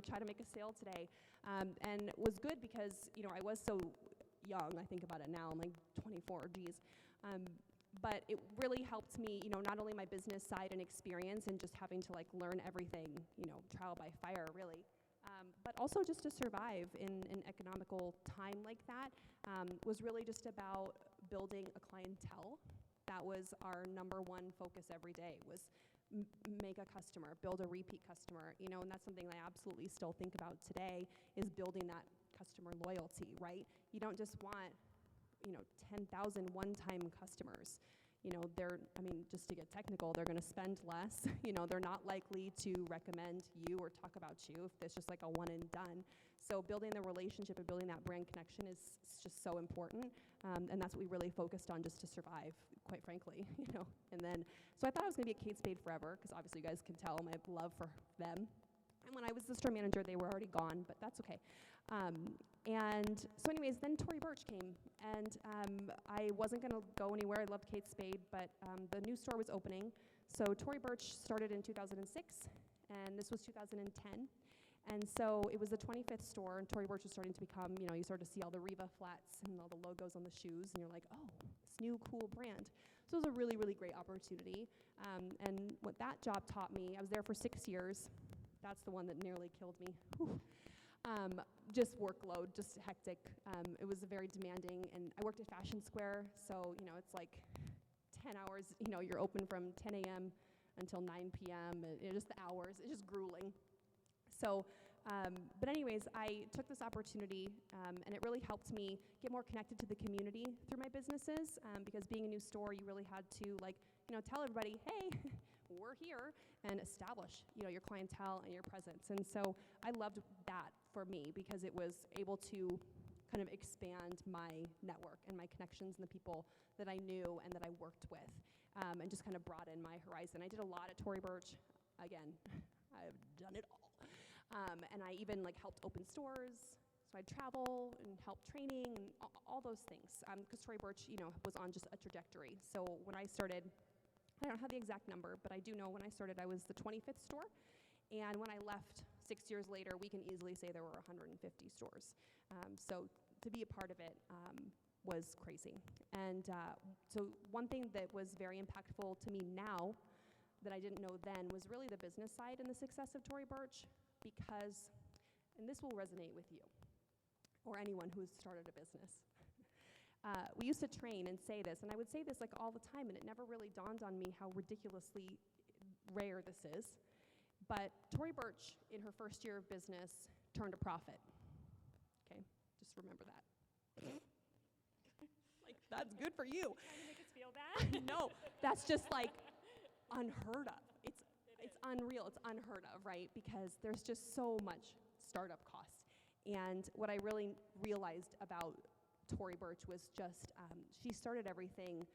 try to make a sale today. And it was good because, I was so young. I think about it now, I'm 24, geez. But it really helped me, not only my business side and experience and just having to learn everything, trial by fire, really. But also just to survive in an economical time like that was really just about building a clientele. That was our number one focus every day, was make a customer, build a repeat customer, and that's something I absolutely still think about today, is building that customer loyalty, right? You don't just want, 10,000 one-time customers. Just to get technical, they're going to spend less. They're not likely to recommend you or talk about you if it's just a one and done. So building the relationship and building that brand connection is just so important, and that's what we really focused on just to survive, quite frankly, you know. And then, so I thought I was going to be at Kate Spade forever, because obviously you guys can tell my love for them. And when I was the store manager, they were already gone, but that's okay. And so anyways, then Tory Burch came, and I wasn't going to go anywhere. I loved Kate Spade, but the new store was opening. So Tory Burch started in 2006, and this was 2010. And so it was the 25th store, and Tory Burch was starting to become, you know, you start to see all the Riva flats and all the logos on the shoes, and you're like, oh, this new cool brand. So it was a really, really great opportunity. And what that job taught me, I was there for 6 years. That's the one that nearly killed me. Just workload, just hectic. It was very demanding, and I worked at Fashion Square, so, you know, it's like 10 hours, you know, you're open from 10 a.m. until 9 p.m., and just the hours, it's just grueling. So, but anyways, I took this opportunity, and it really helped me get more connected to the community through my businesses, because being a new store, you really had to, like, you know, tell everybody, hey, we're here, and establish, you know, your clientele and your presence. And so I loved that for me, because it was able to kind of expand my network and my connections and the people that I knew and that I worked with, and just kind of broaden my horizon. I did a lot at Tory Burch. Again, I've done it all. And I even like helped open stores. So I'd travel and help training and all those things. Because Tory Burch, you know, was on just a trajectory. So when I started, I don't have the exact number, but I do know when I started, I was the 25th store. And when I left 6 years later, we can easily say there were 150 stores. So to be a part of it was crazy. And so one thing that was very impactful to me now that I didn't know then was really the business side and the success of Tory Burch, because, and this will resonate with you or anyone who's started a business. We used to train and say this, and I would say this like all the time, and it never really dawned on me how ridiculously rare this is. But Tory Burch, in her first year of business, turned a profit. Okay, just remember that. Like, that's good for you. Trying to make us feel bad? No, that's just like unheard of. It's unreal. It's unheard of, right? Because there's just so much startup cost. And what I really realized about Tory Burch was just she started everything,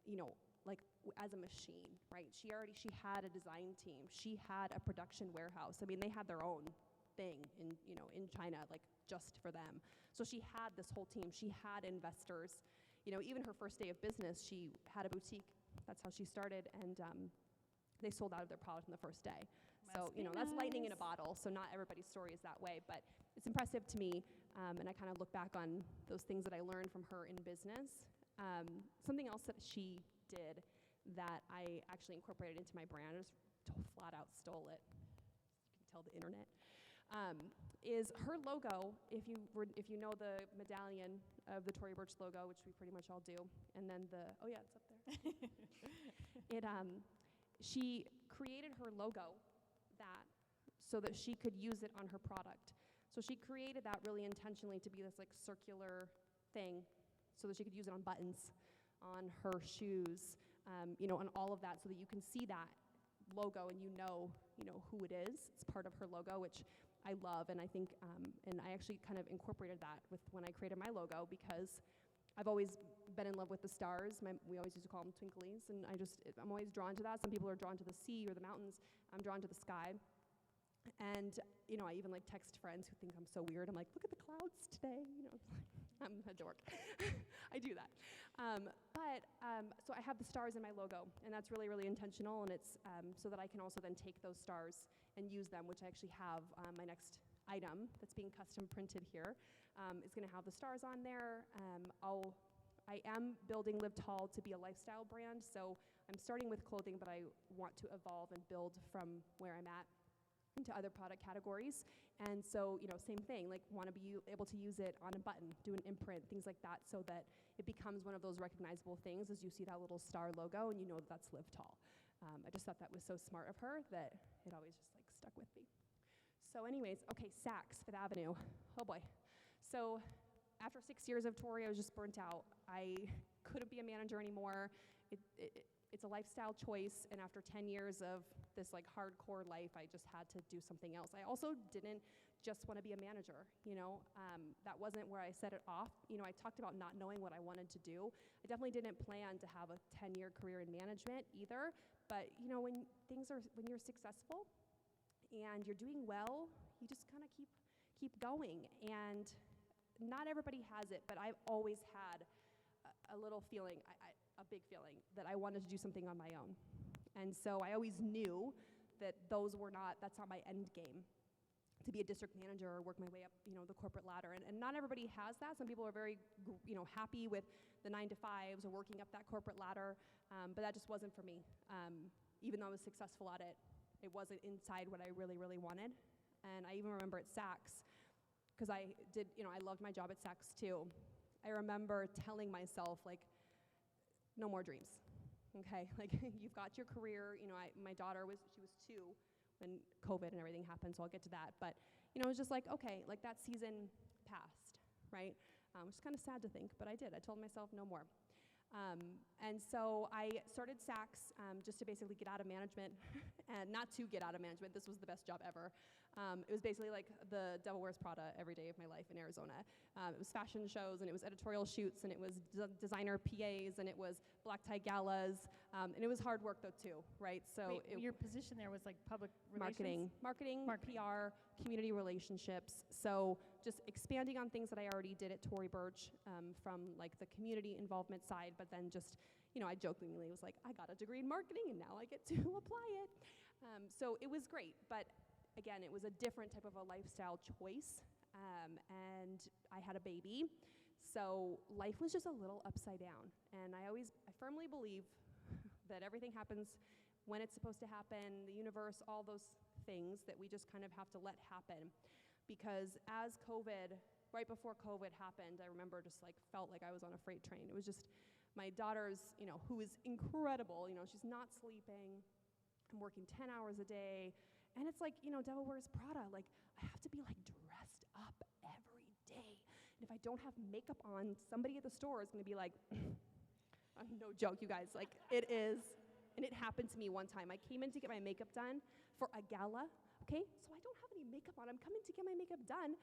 you know, like as a machine, right? She had a design team. She had a production warehouse. I mean, they had their own thing in China, like just for them. So she had this whole team. She had investors. You know, even her first day of business, she had a boutique. That's how she started, and they sold out of their product on the first day. So, you know, that's lightning in a bottle, so not everybody's story is that way, but it's impressive to me, and I kind of look back on those things that I learned from her in business. Something else that she did that I actually incorporated into my brand, I just flat out stole it, you can tell the internet, is her logo. If you know the medallion of the Tory Burch logo, which we pretty much all do, and then oh yeah, it's up there. She created her logo so that she could use it on her product. So she created that really intentionally to be this like circular thing so that she could use it on buttons, on her shoes, you know, on all of that, so that you can see that logo and you know who it is. It's part of her logo, which I love, and I think, and I actually kind of incorporated that with when I created my logo, because I've always been in love with the stars. We always used to call them twinklies, and I'm always drawn to that. Some people are drawn to the sea or the mountains. I'm drawn to the sky. And, you know, I even like text friends who think I'm so weird. I'm like, look at the clouds today. You know, I'm a dork. I do that. So I have the stars in my logo, and that's really, really intentional, and it's so that I can also then take those stars and use them, which I actually have my next item that's being custom printed here. Is going to have the stars on there. I am building LivTall to be a lifestyle brand, so I'm starting with clothing, but I want to evolve and build from where I'm at into other product categories. And so, you know, same thing, like want to be able to use it on a button, do an imprint, things like that, so that it becomes one of those recognizable things as you see that little star logo and you know that that's LivTall. I just thought that was so smart of her that it always just like stuck with me. So anyways, okay, Saks, Fifth Avenue. Oh boy. So after 6 years of Tory, I was just burnt out. I couldn't be a manager anymore. It's a lifestyle choice, and after 10 years of this like hardcore life, I just had to do something else. I also didn't just want to be a manager, that wasn't where I set it off. I talked about not knowing what I wanted to do. I definitely didn't plan to have a 10-year career in management either, but when you're successful and you're doing well, you just kind of keep going. And not everybody has it, but I've always had a little feeling, a big feeling, that I wanted to do something on my own. And so I always knew that that's not my end game, to be a district manager or work my way up, the corporate ladder. And not everybody has that. Some people are very, happy with the 9-to-5s or working up that corporate ladder, but that just wasn't for me. Even though I was successful at it, it wasn't inside what I really, really wanted. And I even remember at Saks, because I loved my job at Saks too. I remember telling myself, like, no more dreams, okay? Like, you've got your career. My daughter was 2 when COVID and everything happened, so I'll get to that. But, it was just like, okay, like that season passed, right? Which is kind of sad to think, but I did. I told myself no more. And so I started Saks just to basically get out of management, and not to get out of management. This was the best job ever. It was basically like the Devil Wears Prada every day of my life in Arizona. It was fashion shows, and it was editorial shoots, and it was designer PAs, and it was black tie galas, and it was hard work though too, right? So your position there was like public relations? Marketing, PR, community relationships. So just expanding on things that I already did at Tory Burch from like the community involvement side, but then just, I jokingly was like, I got a degree in marketing and now I get to apply it. So it was great, but again, it was a different type of a lifestyle choice, and I had a baby, so life was just a little upside down. And I firmly believe that everything happens when it's supposed to happen, the universe, all those things that we just kind of have to let happen. Because as right before COVID happened, I remember just like felt like I was on a freight train. It was just my daughter's, who is incredible, she's not sleeping. I'm working 10 hours a day. And it's like, Devil Wears Prada. Like, I have to be like dressed up every day. And if I don't have makeup on, somebody at the store is going to be like, no joke, you guys. Like, it is. And it happened to me one time. I came in to get my makeup done for a gala. Okay, so I don't have any makeup on. I'm coming to get my makeup done.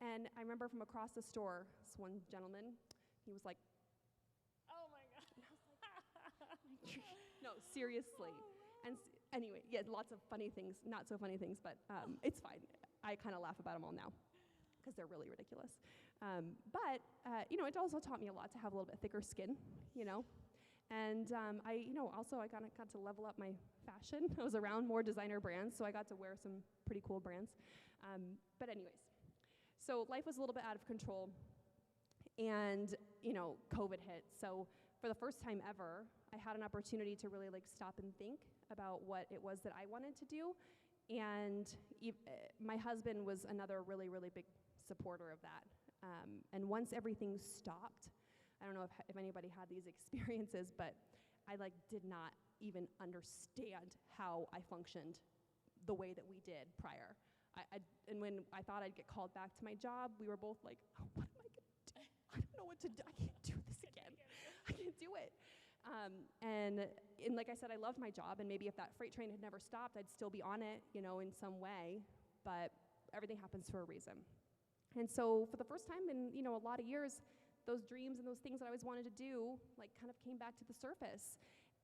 And I remember from across the store, this one gentleman, he was like, oh my God. No, seriously. Oh, wow. And anyway, yeah, lots of funny things, not so funny things, but it's fine. I kind of laugh about them all now because they're really ridiculous. But it also taught me a lot to have a little bit thicker skin, And I got to level up my fashion. I was around more designer brands, so I got to wear some pretty cool brands. But anyways, so life was a little bit out of control, and COVID hit. So for the first time ever, I had an opportunity to really like stop and think about what it was that I wanted to do. And my husband was another really, really big supporter of that. And once everything stopped, I don't know if anybody had these experiences, but I did not even understand how I functioned the way that we did prior. And when I thought I'd get called back to my job, we were both like, oh, what am I going to do? I don't know what to do. I can't do this again. I can't do it. And like I said, I loved my job, and maybe if that freight train had never stopped, I'd still be on it, in some way, but everything happens for a reason. And so for the first time in, a lot of years, those dreams and those things that I always wanted to do, kind of came back to the surface.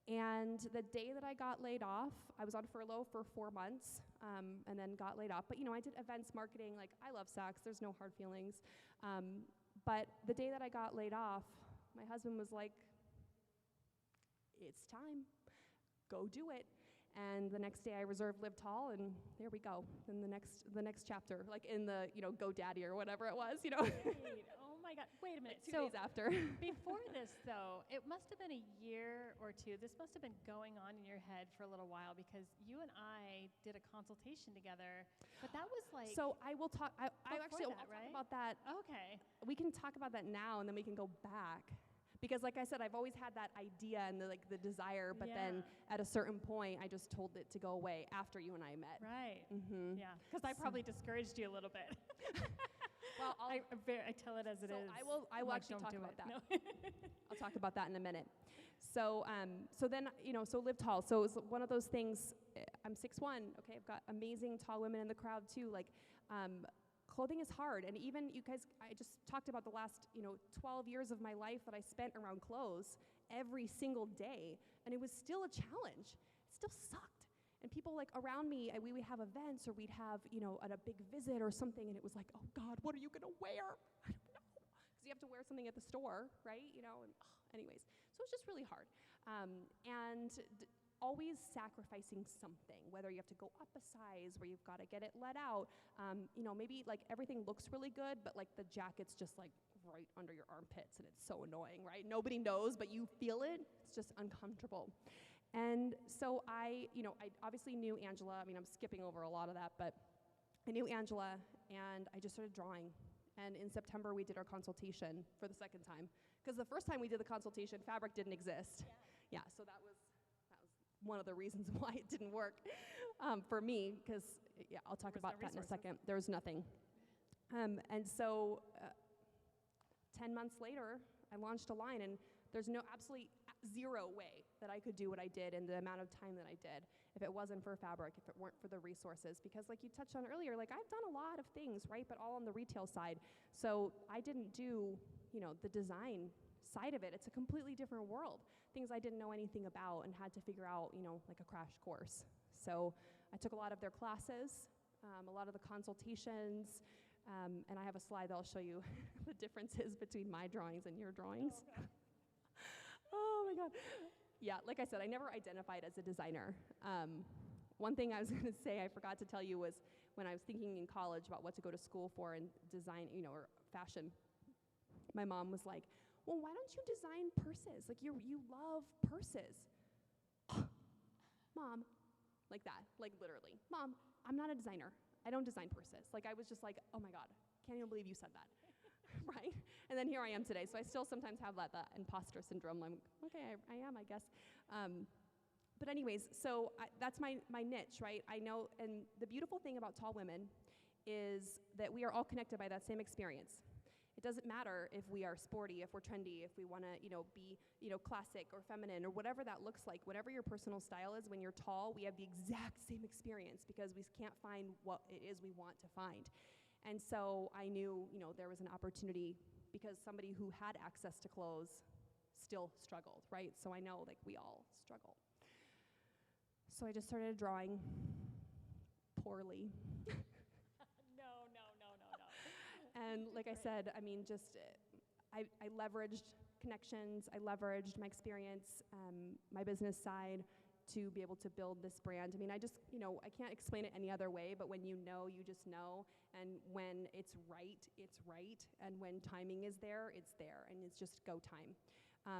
And the day that I got laid off, I was on furlough for 4 months, and then got laid off. But, I did events marketing. I love Saks. There's no hard feelings. But the day that I got laid off, my husband was like, it's time. Go do it. And the next day I reserved LivTall, and there we go. Then the next chapter, in the, GoDaddy or whatever it was, Wait, oh my God. Wait a minute. 2 days after. Before this, though, it must have been a year or two. This must have been going on in your head for a little while, because you and I did a consultation together, but that was like... So I will talk, I'll talk about that. Okay. We can talk about that now, and then we can go back. Because like I said, I've always had that idea and the desire, but then at a certain point, I just told it to go away after you and I met. Right. Mm-hmm. Yeah, because I probably discouraged you a little bit. Well, I tell it as it is. I will actually talk about that. No. I'll talk about that in a minute. So then, so LivTall. So it's one of those things. I'm 6'1". Okay, I've got amazing tall women in the crowd too. clothing is hard. And even you guys, I just talked about the last, 12 years of my life that I spent around clothes every single day. And it was still a challenge. It still sucked. And people like around me, we would have events or we'd have, at a big visit or something. And it was like, oh God, what are you going to wear? I don't know. Because you have to wear something at the store, right? Anyways, so it's just really hard. Always sacrificing something, whether you have to go up a size, where you've got to get it let out. Maybe like everything looks really good, but like the jacket's just like right under your armpits and it's so annoying, right? Nobody knows, but you feel it. It's just uncomfortable. And so I obviously knew Angela. I'm skipping over a lot of that, but I knew Angela and I just started drawing. And in September, we did our consultation for the second time. Because the first time we did the consultation, fabric didn't exist. Yeah, so that was one of the reasons why it didn't work for me, because, I'll talk about that in a second. There was nothing. And so 10 months later, I launched a line, and there's absolutely zero way that I could do what I did in the amount of time that I did if it wasn't for fabric, if it weren't for the resources. Because like you touched on earlier, like I've done a lot of things, right, but all on the retail side. So I didn't do, the design side of it. It's a completely different world. Things I didn't know anything about and had to figure out, like a crash course. So I took a lot of their classes, a lot of the consultations, and I have a slide that I'll show you the differences between my drawings and your drawings. Oh, okay. Oh my God. Yeah, like I said, I never identified as a designer. One thing I was going to say I forgot to tell you was when I was thinking in college about what to go to school for in design, or fashion, my mom was like, well, why don't you design purses? Like you love purses. Mom, like that, like literally. Mom, I'm not a designer. I don't design purses. Like I was just like, oh my God, can't even believe you said that. Right? And then here I am today. So I still sometimes have that imposter syndrome. I'm okay, I am, I guess. But anyways, so that's my niche, right? I know, and the beautiful thing about tall women is that we are all connected by that same experience. It doesn't matter if we are sporty, if we're trendy, if we want to, be, classic or feminine or whatever that looks like. Whatever your personal style is, when you're tall, we have the exact same experience because we can't find what it is we want to find. And so I knew, there was an opportunity because somebody who had access to clothes still struggled, right? So I know, like, we all struggle. So I just started drawing poorly. No. And like I said, I leveraged connections, I leveraged my experience, my business side to be able to build this brand. I can't explain it any other way, but when you just know. And when it's right. And when timing is there, it's there. And it's just go time.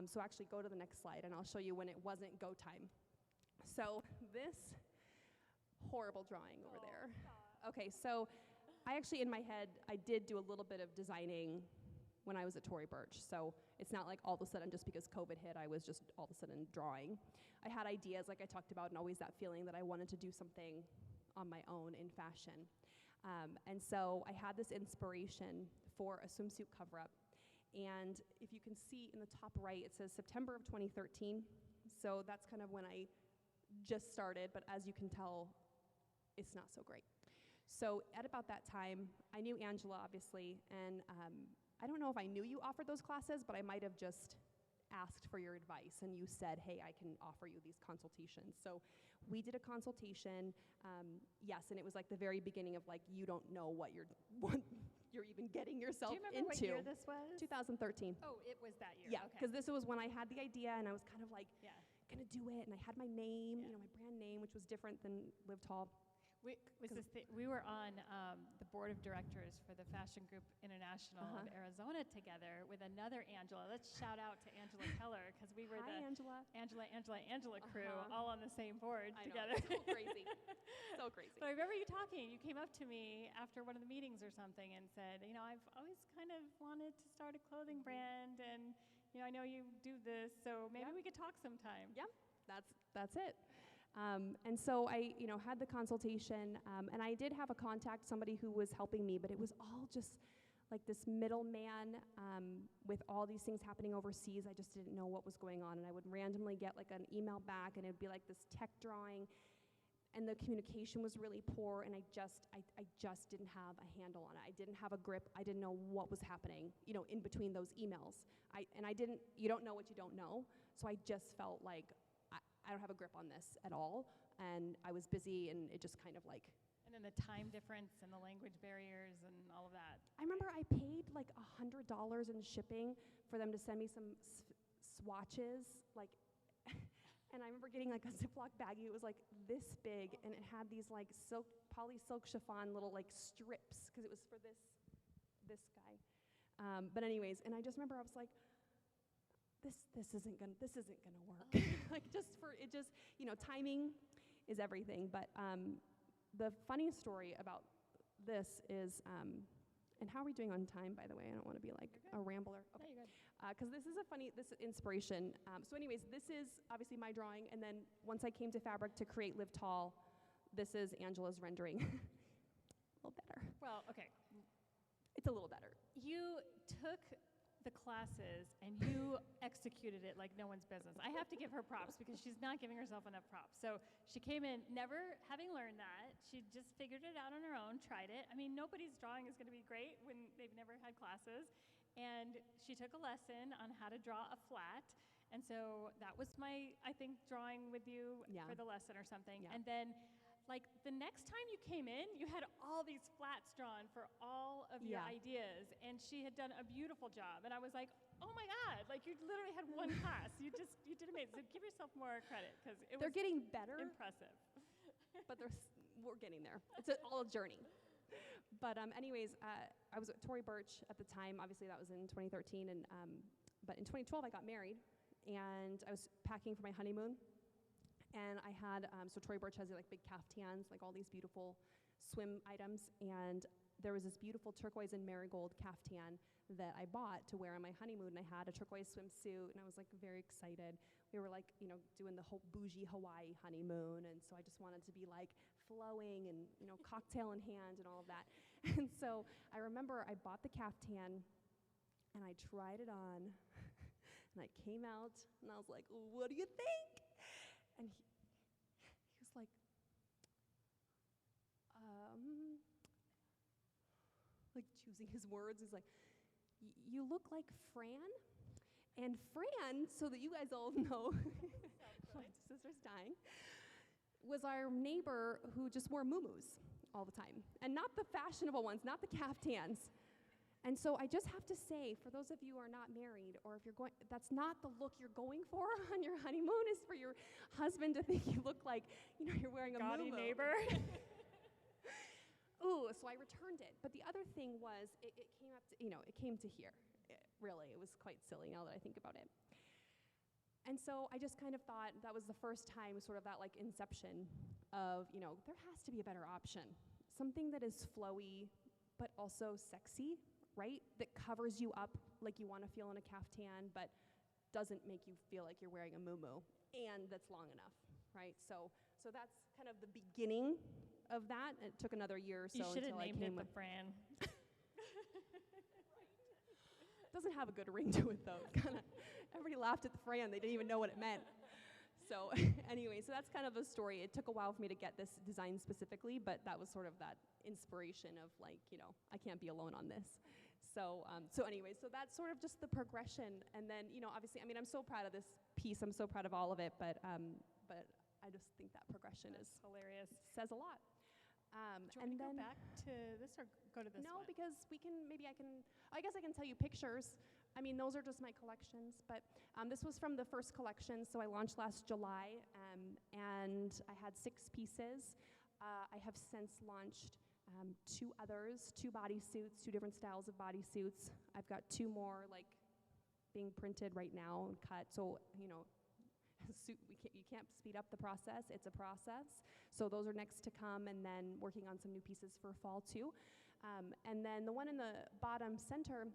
So actually go to the next slide and I'll show you when it wasn't go time. So this horrible drawing over there. Okay, so I actually, in my head, I did do a little bit of designing when I was at Tory Burch. So it's not like all of a sudden, just because COVID hit, I was just all of a sudden drawing. I had ideas, like I talked about, and always that feeling that I wanted to do something on my own in fashion. And so I had this inspiration for a swimsuit cover-up. And if you can see in the top right, it says September of 2013. So that's kind of when I just started, but as you can tell, it's not so great. So at about that time, I knew Angela, obviously, and I don't know if I knew you offered those classes, but I might have just asked for your advice, and you said, hey, I can offer you these consultations. So we did a consultation, yes, and it was like the very beginning of like, you don't know what you're even getting yourself into. Do you remember what year this was? 2013. Oh, it was that year. Yeah, okay. because this was when I had the idea, and I was kind of like, gonna do it, and I had my name, my brand name, which was different than LivTall. We were on the board of directors for the Fashion Group International of Arizona together with another Angela. Let's shout out to Angela Keller, because we were Angela crew, all on the same board together. I know, so crazy. So crazy. But I remember you talking. You came up to me after one of the meetings or something and said, I've always kind of wanted to start a clothing brand, and I know you do this, so maybe we could talk sometime. Yeah, that's it. And so I, had the consultation, and I did have a contact, somebody who was helping me, but it was all just like this middleman with all these things happening overseas. I just didn't know what was going on, and I would randomly get like an email back, and it would be like this tech drawing, and the communication was really poor, and I just didn't have a handle on it. I didn't have a grip. I didn't know what was happening, in between those emails. You don't know what you don't know, so I just felt like I don't have a grip on this at all, and I was busy, and it just kind of like... And then the time difference and the language barriers and all of that. I remember I paid like $100 in shipping for them to send me some swatches, like... And I remember getting like a Ziploc baggie. It was like this big, and it had these like poly silk chiffon little like strips, because it was for this guy. But anyways, and I just remember I was like, this isn't gonna work. Like timing is everything. But the funny story about this is, and how are we doing on time, by the way? I don't want to be like a rambler. Okay. No, you're good. Because this is inspiration. So anyways, this is obviously my drawing, and then once I came to fabric to create LivTall, this is Angela's rendering. A little better. Well, okay. It's a little better. You took the classes and you executed it like no one's business. I have to give her props because she's not giving herself enough props. So she came in never having learned that. She just figured it out on her own, tried it. I mean, nobody's drawing is going to be great when they've never had classes. And she took a lesson on how to draw a flat. And so that was my, I think, drawing with you for the lesson or something. Yeah. And then like the next time you came in, you had all these flats drawn for all of your ideas, and she had done a beautiful job. And I was like, oh my God, like you literally had one class. You did amazing. So give yourself more credit, because they're getting better. Impressive. But we're getting there. It's all a journey. But anyways, I was at Tory Burch at the time. Obviously, that was in 2013, and but in 2012 I got married, and I was packing for my honeymoon. And I had, so Tory Burch has like big caftans, like all these beautiful swim items. And there was this beautiful turquoise and marigold caftan that I bought to wear on my honeymoon. And I had a turquoise swimsuit, and I was like very excited. We were like, doing the whole bougie Hawaii honeymoon. And so I just wanted to be like flowing and, cocktail in hand and all of that. And so I remember I bought the caftan, and I tried it on. And I came out, and I was like, what do you think? And he was like, choosing his words. He's like, you look like Fran. And Fran, so that you guys all know, my sister's dying, was our neighbor who just wore muumuus all the time. And not the fashionable ones, not the caftans. And so I just have to say, for those of you who are not married, or if you're going, that's not the look you're going for on your honeymoon, is for your husband to think you look like, you're wearing a gaudy muumuu. Neighbor. Ooh, so I returned it. But the other thing was, it came up to, it came to here. It was quite silly now that I think about it. And so I just kind of thought that was the first time, sort of that like inception of, there has to be a better option. Something that is flowy, but also sexy, right? That covers you up like you want to feel in a caftan, but doesn't make you feel like you're wearing a muumuu, and that's long enough, right? So that's kind of the beginning of that. It took another year or so until I came You should have named it the Fran. Doesn't have a good ring to it though. It's kinda, everybody laughed at the Fran. They didn't even know what it meant. So anyway, so that's kind of a story. It took a while for me to get this design specifically, but that was sort of that inspiration of like, I can't be alone on this. So anyway, so that's sort of just the progression. And then, obviously, I'm so proud of this piece. I'm so proud of all of it, but I just think that progression is hilarious. Says a lot. Do you want to go back to this or go to this one? No, because I guess I can tell you pictures. Those are just my collections, but this was from the first collection, so I launched last July, and I had 6 pieces. I have since launched 2 others, 2 bodysuits, 2 different styles of bodysuits. I've got 2 more, being printed right now and cut, so, you can't speed up the process. It's a process. So those are next to come, and then working on some new pieces for fall too. And then the one in the bottom center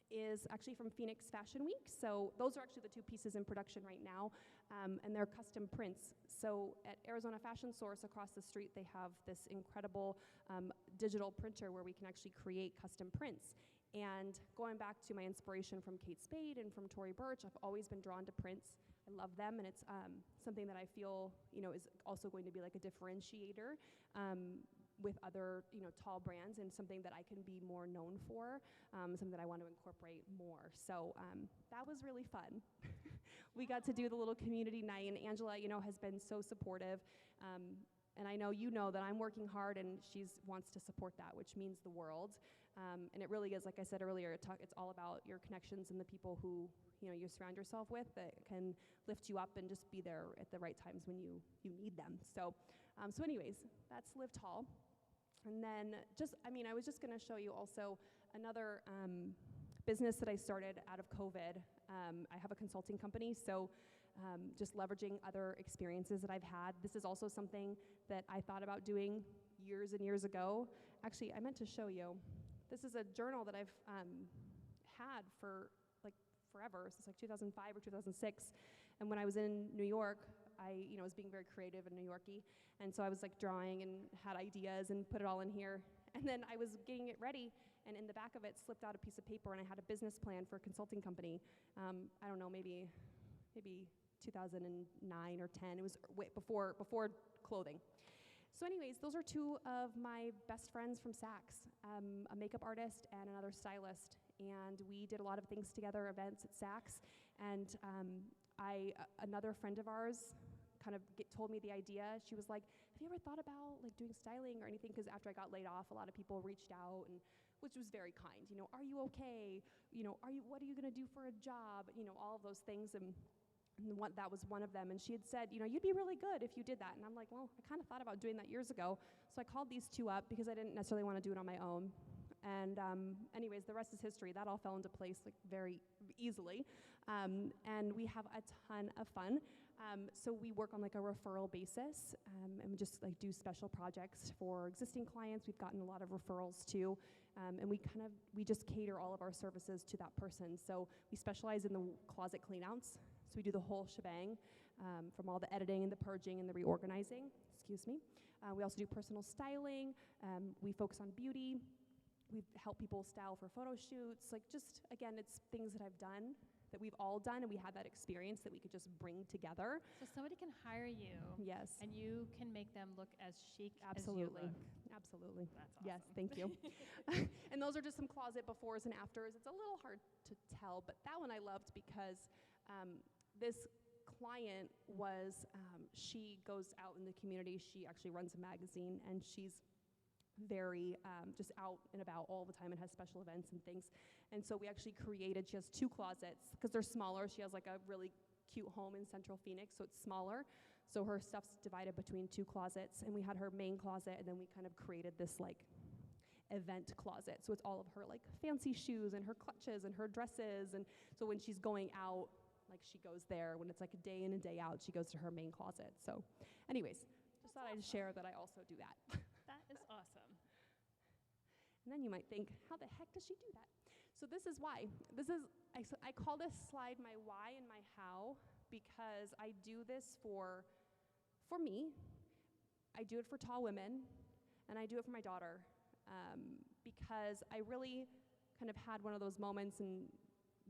is actually from Phoenix Fashion Week. So those are actually the 2 pieces in production right now, and they're custom prints. So at Arizona Fashion Source across the street, they have this incredible digital printer where we can actually create custom prints. And going back to my inspiration from Kate Spade and from Tory Burch, I've always been drawn to prints. I love them, and it's something that I feel, is also going to be like a differentiator with other, tall brands, and something that I can be more known for, something that I want to incorporate more. So that was really fun. We got to do the little community night, and Angela, has been so supportive. And I know that I'm working hard, and she wants to support that, which means the world. And it really is, like I said earlier, it's all about your connections and the people who you surround yourself with that can lift you up and just be there at the right times when you need them. So, anyways, that's LivTall. And then I was just going to show you also another business that I started out of COVID. I have a consulting company, so just leveraging other experiences that I've had. This is also something that I thought about doing years and years ago. Actually, I meant to show you. This is a journal that I've had for like forever, since like 2005 or 2006. And when I was in New York, I was being very creative and New Yorky, and so I was like drawing and had ideas and put it all in here. And then I was getting it ready, and in the back of it slipped out a piece of paper, and I had a business plan for a consulting company. I don't know, maybe 2009 or 10. It was way before clothing. So anyways, those are two of my best friends from Saks, a makeup artist and another stylist. And we did a lot of things together, events at Saks. And another friend of ours kind of told me the idea. She was like, have you ever thought about like doing styling or anything? Because after I got laid off, a lot of people reached out, and which was very kind. Are you okay? What are you gonna do for a job? All of those things. And that was one of them. And she had said, you'd be really good if you did that. And I'm like, well, I kind of thought about doing that years ago. So I called these two up because I didn't necessarily want to do it on my own. And anyways, the rest is history. That all fell into place like very easily. And we have a ton of fun. So we work on like a referral basis, and we just like do special projects for existing clients. We've gotten a lot of referrals too. And we just cater all of our services to that person. So we specialize in the closet cleanouts. So we do the whole shebang, from all the editing and the purging and the reorganizing. We also do personal styling. We focus on beauty. We help people style for photo shoots. Like just, again, it's things that I've done, that we've all done, and we had that experience that we could just bring together. So somebody can hire you. Yes. And you can make them look as chic Absolutely. as you look. Absolutely. That's awesome. Yes, thank you. And those are just some closet befores and afters. It's a little hard to tell, but that one I loved because this client was, she goes out in the community. She actually runs a magazine, and she's very just out and about all the time and has special events and things. And so we actually she has two closets because they're smaller. She has like a really cute home in Central Phoenix, so it's smaller. So her stuff's divided between two closets, and we had her main closet, and then we kind of created this like event closet. So it's all of her like fancy shoes and her clutches and her dresses. And so when she's going out, like she goes there. When it's like a day in and day out, she goes to her main closet. So anyways, just thought I'd share that I also do that. That is awesome. And then you might think, how the heck does she do that? So this is why. I call this slide my why and my how, because I do this for me. I do it for tall women, and I do it for my daughter, because I really kind of had one of those moments, and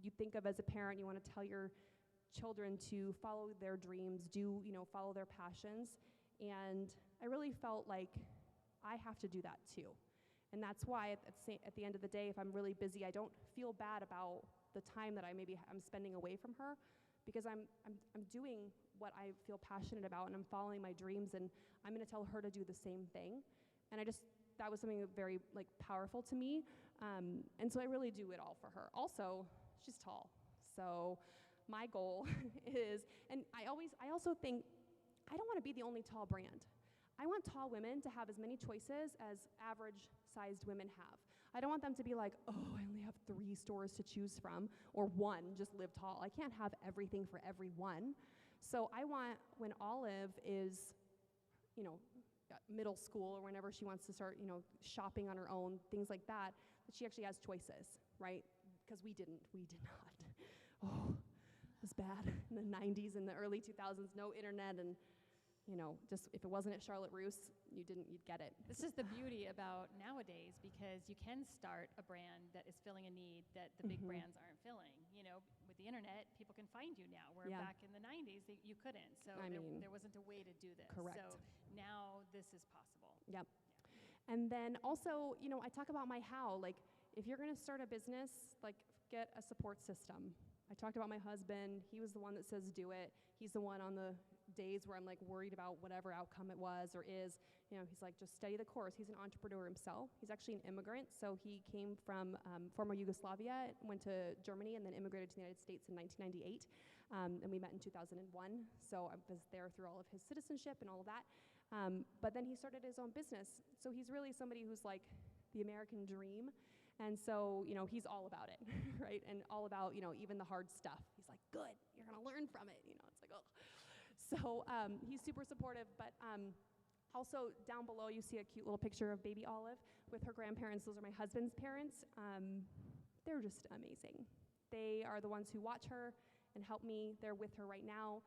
you think of as a parent, you want to tell your children to follow their dreams, follow their passions, and I really felt like I have to do that too. And that's why at the end of the day, if I'm really busy, I don't feel bad about the time that I'm spending away from her, because I'm doing what I feel passionate about, and I'm following my dreams, and I'm going to tell her to do the same thing. And that was something very like powerful to me. And so I really do it all for her. Also, she's tall. So my goal is, and I also think I don't want to be the only tall brand. I want tall women to have as many choices as average-sized women have. I don't want them to be like, oh, I only have 3 stores to choose from, or 1, just LivTall. I can't have everything for everyone. So I want, when Olive is, middle school or whenever she wants to start, shopping on her own, things like that she actually has choices, right? Because we did not. Oh, it was bad in the 90s and the early 2000s, no internet, and just if it wasn't at Charlotte Russe, you'd get it. This is the beauty about nowadays, because you can start a brand that is filling a need that the big brands aren't filling. With the internet, people can find you now, where Yeah. back in the 90s, you couldn't. So I mean, there wasn't a way to do this. correct. So now this is possible. Yep. And then also, you know, I talk about my how. Like, if you're going to start a business, like, get a support system. I talked about my husband. He was the one that says do it. He's the one on the days where I'm like worried about whatever outcome it was or is. You know, he's like, just study the course. He's an entrepreneur himself. He's actually an immigrant. So he came from former Yugoslavia, went to Germany, and then immigrated to the United States in 1998. And we met in 2001. So I was there through all of his citizenship and all of that. But then he started his own business. So he's really somebody who's like the American dream. And so, you know, he's all about it, right? And all about, you know, even the hard stuff. He's like, good, you're going to learn from it. You know, it's like, oh. So he's super supportive. But also down below, you see a cute little picture of baby Olive with her grandparents. Those are my husband's parents. They're just amazing. They are the ones who watch her and help me. They're with her right now.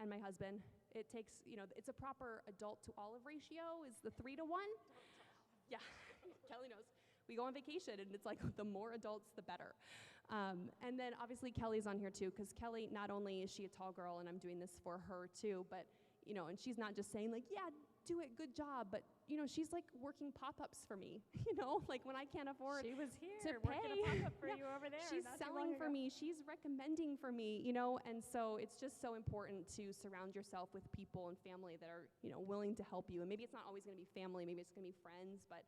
And my husband. It takes, you know, it's a proper adult to Olive ratio is the 3-to-1. Yeah, Kelly knows. We go on vacation, and it's like the more adults, the better. And then obviously Kelly's on here too, because Kelly, not only is she a tall girl, and I'm doing this for her too, but, you know, and she's not just saying like, yeah, do it, good job, but, you know, she's like working pop-ups for me, you know, like when I can't afford She was here to working pay. a pop-up for Yeah. you over there. She's not too selling long for ago. me. She's recommending for me, you know, and so it's just so important to surround yourself with people and family that are, you know, willing to help you. And maybe it's not always going to be family, maybe it's going to be friends, but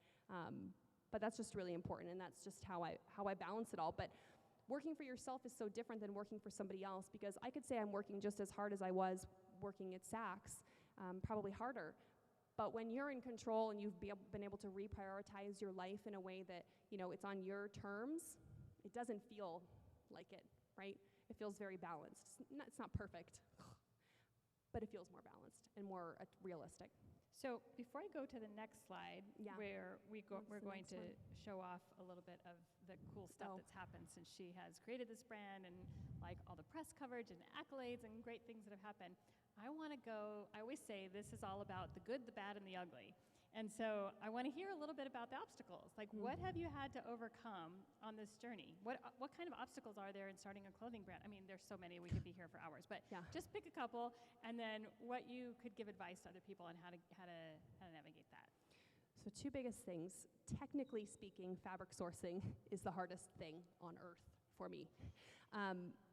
that's just really important, and that's just how I balance it all. But working for yourself is so different than working for somebody else, because I could say I'm working just as hard as I was working at Saks, probably harder. But when you're in control and you've been able to reprioritize your life in a way that, you know, it's on your terms, it doesn't feel like it, right? It feels very balanced. It's not perfect, but it feels more balanced and more realistic. So before I go to the next slide, Yeah. where we're the going next to one? show off a little bit of the cool stuff Oh. that's happened since she has created this brand, and like all the press coverage and accolades and great things that have happened. I always say this is all about the good, the bad, and the ugly. And so I want to hear a little bit about the obstacles. Like, what have you had to overcome on this journey? What kind of obstacles are there in starting a clothing brand? I mean, there's so many, we could be here for hours, but Yeah. just pick a couple, and then what you could give advice to other people on how to navigate that. So 2 biggest things. Technically speaking, fabric sourcing is the hardest thing on earth for me.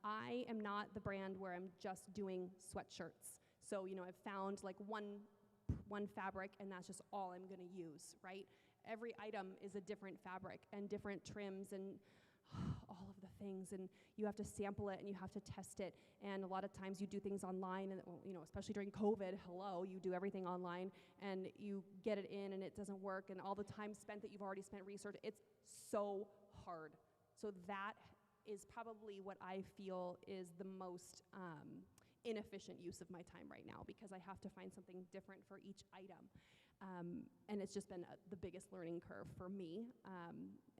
I am not the brand where I'm just doing sweatshirts. So, you know, I've found like one fabric, and that's just all I'm going to use, right? Every item is a different fabric and different trims and all of the things, and you have to sample it and you have to test it, and a lot of times you do things online, and you know, especially during COVID, you do everything online, and you get it in and it doesn't work, and all the time spent that you've already spent research, it's so hard. So that is probably what I feel is the most inefficient use of my time right now, because I have to find something different for each item. And it's just been the biggest learning curve for me.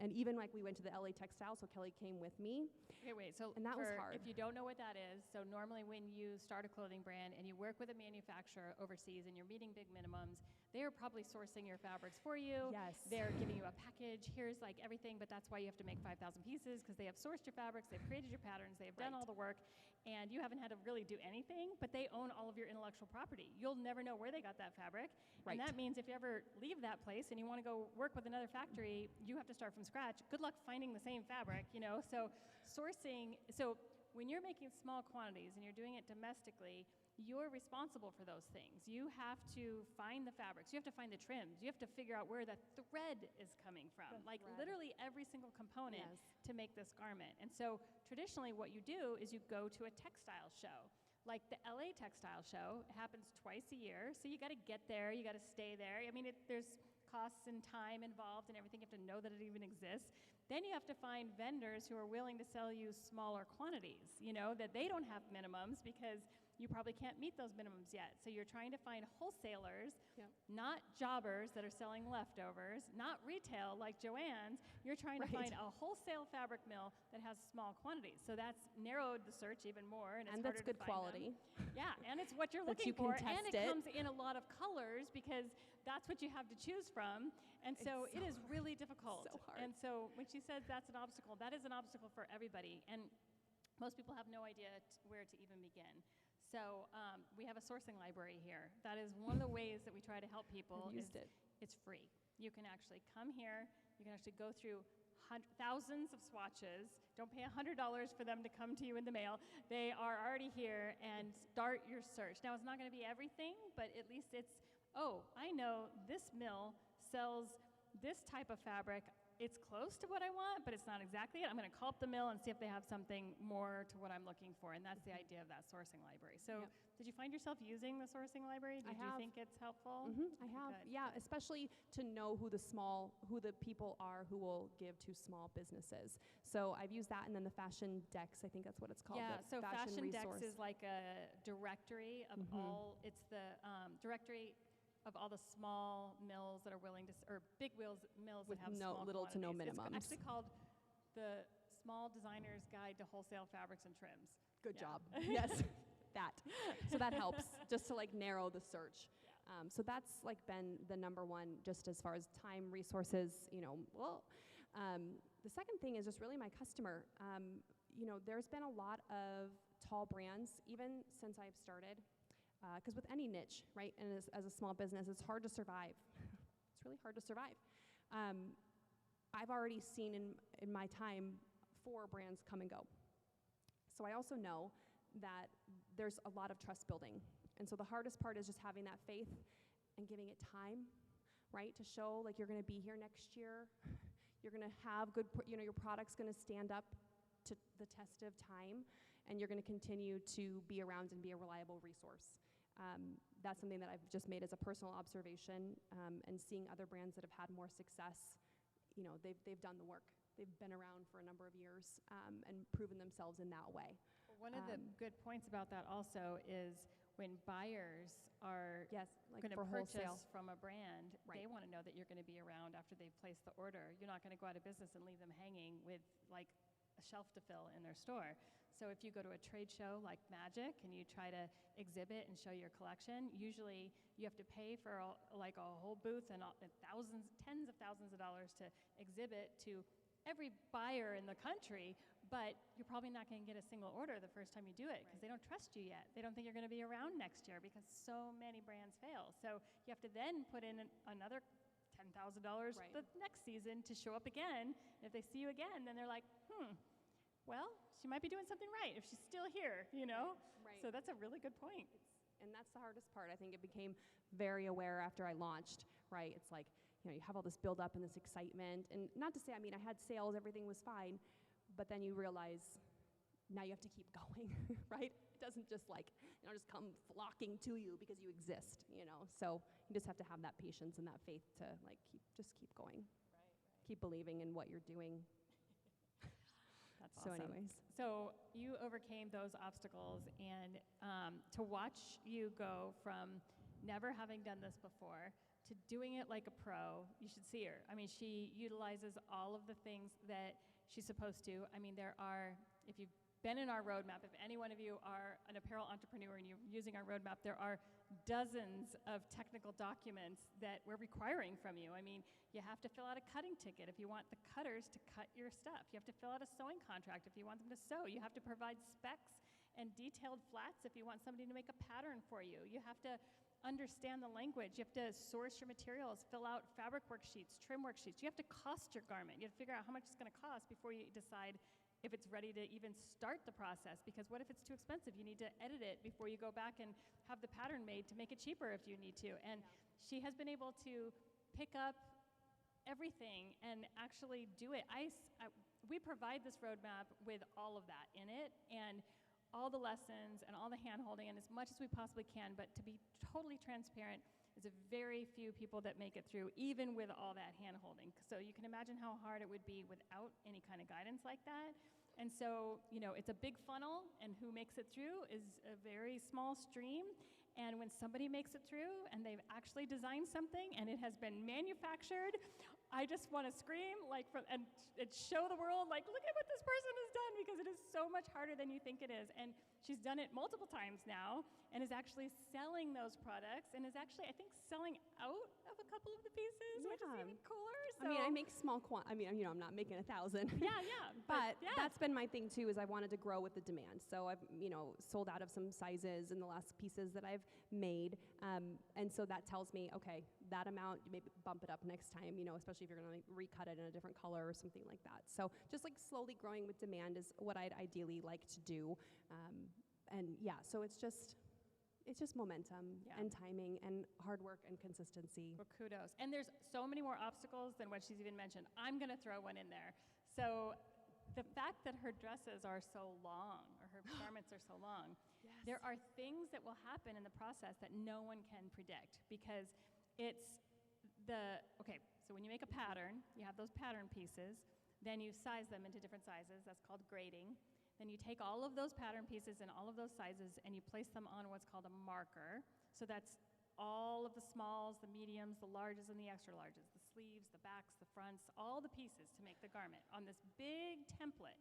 And even like we went to the LA Textile, so Kelly came with me. Okay, wait, so And that was hard. If you don't know what that is, so normally when you start a clothing brand and you work with a manufacturer overseas and you're meeting big minimums, they are probably sourcing your fabrics for you. Yes. They're giving you a package, here's like everything, but that's why you have to make 5,000 pieces, because they have sourced your fabrics, they've created your patterns, they have done Right. all the work, and you haven't had to really do anything, but they own all of your intellectual property. You'll never know where they got that fabric. Right. And that means if you ever leave that place and you want to go work with another factory, you have to start from scratch. Good luck finding the same fabric, you know? So sourcing, so when you're making small quantities and you're doing it domestically, you're responsible for those things. You have to find the fabrics, you have to find the trims, you have to figure out where the thread is coming from. Like thread. literally every single component Yes. to make this garment. And so traditionally what you do is you go to a textile show. Like the LA Textile Show, it happens twice a year, so you got to get there, you got to stay there. I mean, there's costs and time involved and everything. You have to know that it even exists. Then you have to find vendors who are willing to sell you smaller quantities, you know, that they don't have minimums because you probably can't meet those minimums yet. So you're trying to find wholesalers, Yep. not jobbers that are selling leftovers, not retail like Joann's. You're trying to Right. find a wholesale fabric mill that has small quantities. So that's narrowed the search even more, and it's And that's harder to good find quality. them. Yeah, and it's what you're That looking you can for, test and it it. comes in a lot of colors because that's what you have to choose from. And so It's it so is really difficult. So hard. And so when she says that's an obstacle, that is an obstacle for everybody. And most people have no idea where to even begin. So we have a sourcing library here. That is one of the ways that we try to help people. I've used it. It's free. You can actually come here. You can actually go through thousands of swatches. Don't pay $100 for them to come to you in the mail. They are already here, and start your search. Now, it's not going to be everything, but at least it's, oh, I know this mill sells this type of fabric. It's close to what I want, but it's not exactly it. I'm going to call up the mill and see if they have something more to what I'm looking for, and that's the idea of that sourcing library. So Yep. did you find yourself using the sourcing library? Did you think it's helpful? I have, Good. yeah, especially to know who the people are who will give to small businesses. So I've used that, and then the Fashion Dex, I think that's what it's called. Yeah, the so Fashion Dex resource. is like a directory of all, it's the directory of all the small mills that are willing to, or big mills With that have no- small little to no quantities. minimums. It's actually called the Small Designer's Guide to Wholesale Fabrics and Trims. Good Yeah. job. Yes, that. So that helps just to like narrow the search. So that's like been the number one, just as far as time, resources, the second thing is just really my customer. There's been a lot of tall brands, even since I've started, because with any niche, right, and as a small business, it's hard to survive. It's really hard to survive. I've already seen in my time 4 brands come and go. So I also know that there's a lot of trust building. And so the hardest part is just having that faith and giving it time, right? To show like you're gonna be here next year. You're gonna have good, your product's gonna stand up to the test of time, and you're gonna continue to be around and be a reliable resource. That's something that I've just made as a personal observation, and seeing other brands that have had more success, they've done the work. They've been around for a number of years, and proven themselves in that way. One of the good points about that also is when buyers are going to purchase wholesale. from a brand, Right. they want to know that you're going to be around after they've placed the order. You're not going to go out of business and leave them hanging with like a shelf to fill in their store. So if you go to a trade show like Magic and you try to exhibit and show your collection, usually you have to pay for a whole booth and tens of thousands of dollars to exhibit to every buyer in the country, but you're probably not going to get a single order the first time you do it because they don't trust you yet. They don't think you're going to be around next year because so many brands fail. So you have to then put in another $10,000 Right. the next season to show up again. And if they see you again, then they're like, well, she might be doing something right if she's still here, Right. So that's a really good point. And that's the hardest part. I think it became very aware after I launched, right? It's like, you have all this build up and this excitement. And not to say, I had sales, everything was fine, but then you realize now you have to keep going, right? It doesn't just just come flocking to you because you exist, So you just have to have that patience and that faith to keep going. Right. Keep believing in what you're doing. That's So awesome. anyways. So you overcame those obstacles, and to watch you go from never having done this before to doing it like a pro, you should see her. She utilizes all of the things that she's supposed to. There are, if you've been in our roadmap, if any one of you are an apparel entrepreneur and you're using our roadmap, there are dozens of technical documents that we're requiring from you. You have to fill out a cutting ticket if you want the cutters to cut your stuff. You have to fill out a sewing contract if you want them to sew. You have to provide specs and detailed flats if you want somebody to make a pattern for you. You have to understand the language. You have to source your materials, fill out fabric worksheets, trim worksheets. You have to cost your garment. You have to figure out how much it's going to cost before you decide if it's ready to even start the process, because what if it's too expensive? You need to edit it before you go back and have the pattern made to make it cheaper if you need to. And she has been able to pick up everything and actually do it. We provide this roadmap with all of that in it, and all the lessons and all the hand-holding, and as much as we possibly can, but to be totally transparent, there's a very few people that make it through, even with all that hand-holding. So you can imagine how hard it would be without any kind of guidance like that. And so, it's a big funnel, and who makes it through is a very small stream. And when somebody makes it through and they've actually designed something and it has been manufactured, I just want to scream and show the world like, look at what this person has done, because it is so much harder than you think it is. And she's done it multiple times now and is actually selling those products and is actually, I think, selling out of a couple of the pieces, which is even cooler. So, I mean, I make small I'm not making 1,000. Yeah. But that's been my thing too, is I wanted to grow with the demand. So I've, sold out of some sizes in the last pieces that I've made. And so that tells me, okay, that amount, you maybe bump it up next time, especially if you're going to recut it in a different color or something like that. So just like slowly growing with demand is what I'd ideally like to do. So it's just momentum and timing and hard work and consistency. Well, kudos. And there's so many more obstacles than what she's even mentioned. I'm going to throw one in there. So the fact that her dresses are so long, or her garments are so long, there are things that will happen in the process that no one can predict, because it's so when you make a pattern, you have those pattern pieces, then you size them into different sizes. That's called grading. Then you take all of those pattern pieces and all of those sizes and you place them on what's called a marker. So that's all of the smalls, the mediums, the larges, and the extra larges, the sleeves, the backs, the fronts, all the pieces to make the garment on this big template.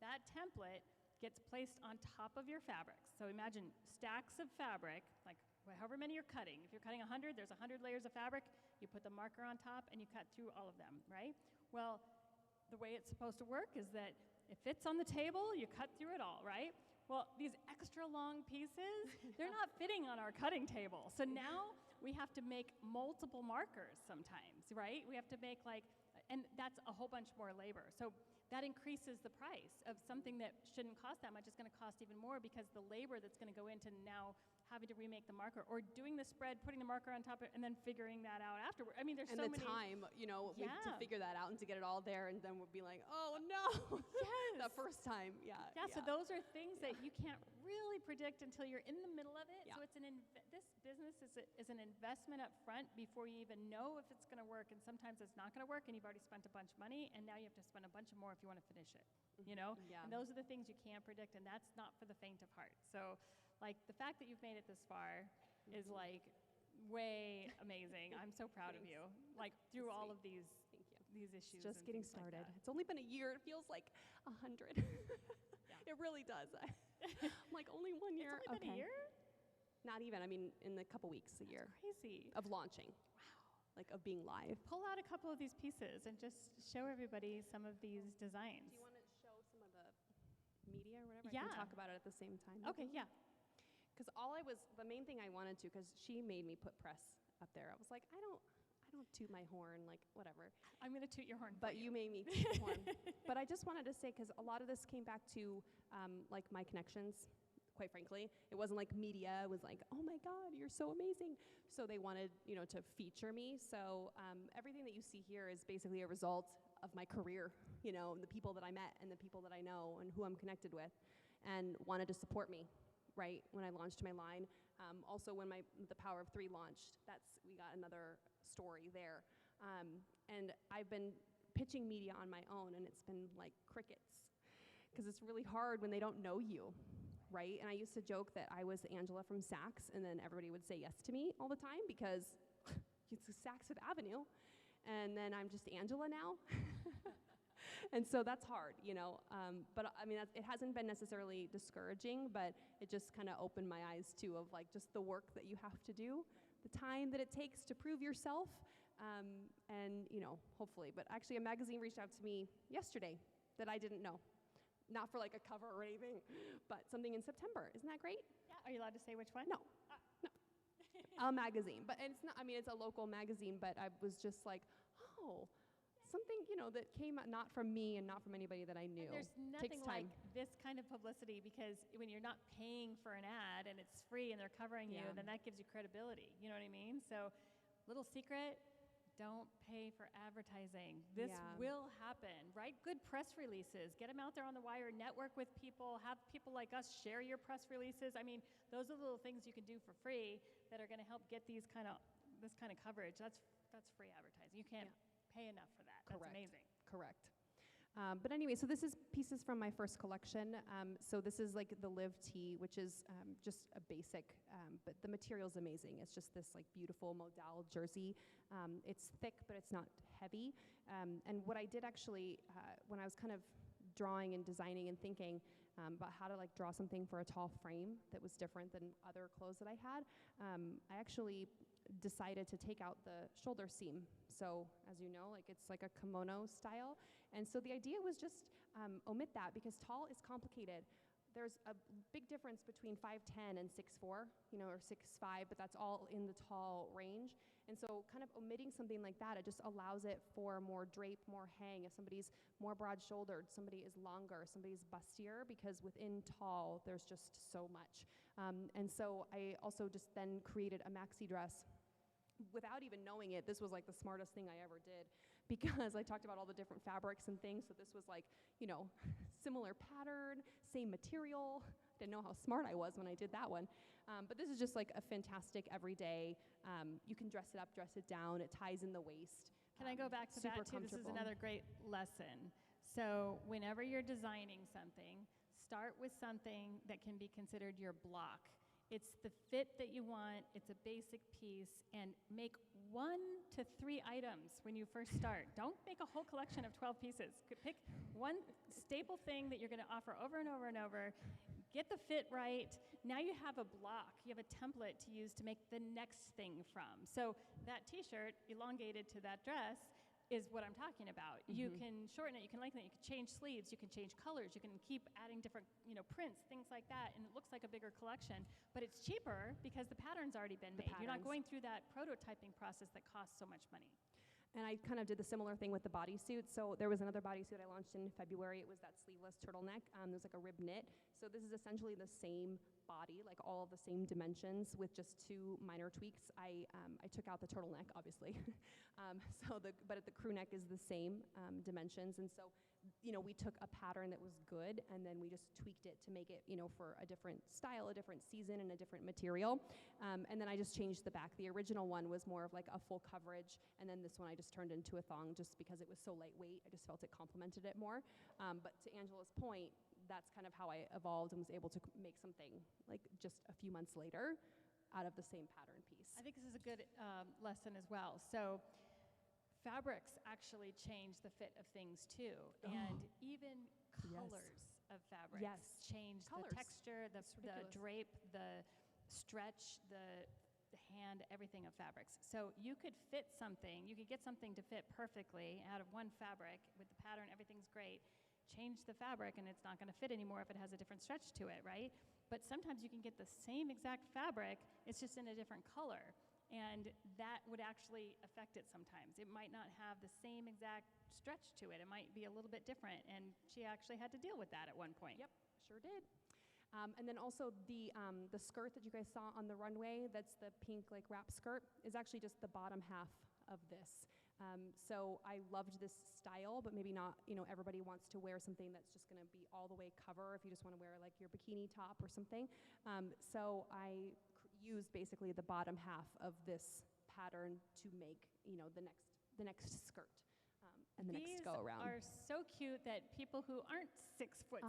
That template gets placed on top of your fabrics. So imagine stacks of fabric, like however many you're cutting. If you're cutting 100, there's 100 layers of fabric. You put the marker on top and you cut through all of them, right? Well, the way it's supposed to work is that it fits on the table, you cut through it all, right? Well, these extra long pieces, they're not fitting on our cutting table. So now we have to make multiple markers sometimes, right? We have to make and that's a whole bunch more labor. So that increases the price of something that shouldn't cost that much. It's going to cost even more, because the labor that's going to go into now having to remake the marker, or doing the spread, putting the marker on top of it, and then figuring that out afterward. I mean, there's so many. And the time, to figure that out and to get it all there, and then we'll be like, oh no, the first time, Yeah, so those are things that you can't really predict until you're in the middle of it. Yeah. So it's this business is an investment up front before you even know if it's going to work, and sometimes it's not going to work, and you've already spent a bunch of money, and now you have to spend a bunch more if you want to finish it, Yeah. And those are the things you can't predict, and that's not for the faint of heart. So, the fact that you've made it this far is way amazing. I'm so proud of you. Through all of these issues. It's just getting started. It's only been a year. It feels like 100. It really does. I'm only 1 year. It's only been a year? Not even. I mean, in a couple weeks, a year. Crazy. Of launching. Wow. Of being live. Pull out a couple of these pieces and just show everybody some of these designs. Do you want to show some of the media or whatever? Yeah. I can talk about it at the same time. Okay, yeah. Because the main thing I wanted to, because she made me put press up there. I was like, I don't toot my horn, whatever. I'm going to toot your horn. But you made me toot the horn. But I just wanted to say, because a lot of this came back to my connections, quite frankly. It wasn't media. It was oh my God, you're so amazing. So they wanted, to feature me. So everything that you see here is basically a result of my career, and the people that I met and the people that I know and who I'm connected with, and wanted to support me. Right when I launched my line, also when the Power of 3 launched, we got another story there, and I've been pitching media on my own, and it's been crickets, because it's really hard when they don't know you, right? And I used to joke that I was Angela from Saks, and then everybody would say yes to me all the time because it's Saks Fifth Avenue, and then I'm just Angela now. And so that's hard, but I mean, it hasn't been necessarily discouraging, but it just kind of opened my eyes too, of just the work that you have to do, the time that it takes to prove yourself, and hopefully. But actually, a magazine reached out to me yesterday that I didn't know, not for a cover or anything, but something in September. Isn't that great? Yeah. Are you allowed to say which one? No. A magazine, but it's not. I mean, it's a local magazine, but I was just oh. Something, that came not from me and not from anybody that I knew. And there's nothing like this kind of publicity, because when you're not paying for an ad and it's free and they're covering you, then that gives you credibility. You know what I mean? So, little secret, don't pay for advertising. This will happen, right? Good press releases. Get them out there on the wire. Network with people. Have people like us share your press releases. I mean, those are the little things you can do for free that are going to help get this kind of coverage. That's free advertising. You can't pay enough for that. That's amazing. Correct. But anyway, so this is pieces from my first collection. So this is like the Live Tee, which is just a basic, but the material is amazing. It's just this like beautiful modal jersey. It's thick, but it's not heavy. And what I did actually, when I was kind of drawing and designing and thinking about how to like draw something for a tall frame that was different than other clothes that I had, I actually decided to take out the shoulder seam. So as you know, like it's like a kimono style. And so the idea was just omit that, because tall is complicated. There's a big difference between 5'10" and 6'4", or 6'5", but that's all in the tall range. And so kind of omitting something like that, it just allows it for more drape, more hang. If somebody's more broad-shouldered, somebody is longer, somebody's bustier, because within tall, there's just so much. And so I also just then created a maxi dress. Without even knowing it, this was like the smartest thing I ever did, because I talked about all the different fabrics and things. So this was like, similar pattern, same material. Didn't know how smart I was when I did that one. But this is just like a fantastic everyday. You can dress it up, dress it down. It ties in the waist. Can I go back to that too? This is another great lesson. So whenever you're designing something, start with something that can be considered your block. It's the fit that you want, it's a basic piece, and make 1 to 3 items when you first start. Don't make a whole collection of 12 pieces. Pick one staple thing that you're gonna offer over and over and over, get the fit right. Now you have a block, you have a template to use to make the next thing from. So that t-shirt, elongated to that dress, is what I'm talking about. Mm-hmm. You can shorten it, you can lengthen it, you can change sleeves, you can change colors, you can keep adding different prints, things like that, and it looks like a bigger collection. But it's cheaper because the pattern's already been made. You're not going through that prototyping process that costs so much money. And I kind of did the similar thing with the bodysuit. So there was another bodysuit I launched in February. It was that sleeveless turtleneck. There's like a rib knit. So this is essentially the same body, like all of the same dimensions with just 2 minor tweaks. I took out the turtleneck, obviously. But the crew neck is the same dimensions. And so, we took a pattern that was good, and then we just tweaked it to make it, for a different style, a different season, and a different material. And then I just changed the back. The original one was more of like a full coverage, and then this one I just turned into a thong just because it was so lightweight. I just felt it complemented it more. But to Angela's point, that's kind of how I evolved and was able to make something like just a few months later out of the same pattern piece. I think this is a good lesson as well. So fabrics actually change the fit of things too, and even colors of fabrics change the texture, the drape, the stretch, the hand, everything of fabrics. So you could fit something, you could get something to fit perfectly out of one fabric with the pattern, everything's great. Change the fabric and it's not going to fit anymore if it has a different stretch to it, right? But sometimes you can get the same exact fabric, it's just in a different color. And that would actually affect it sometimes. It might not have the same exact stretch to it. It might be a little bit different. And she actually had to deal with that at one point. Yep, sure did. And then also the skirt that you guys saw on the runway, that's the pink like wrap skirt, is actually just the bottom half of this. So I loved this style, but maybe not, everybody wants to wear something that's just gonna be all the way cover if you just wanna wear like your bikini top or something. So I used basically the bottom half of this pattern to make, the next skirt. And the next go around. These are so cute that people who aren't 6'5"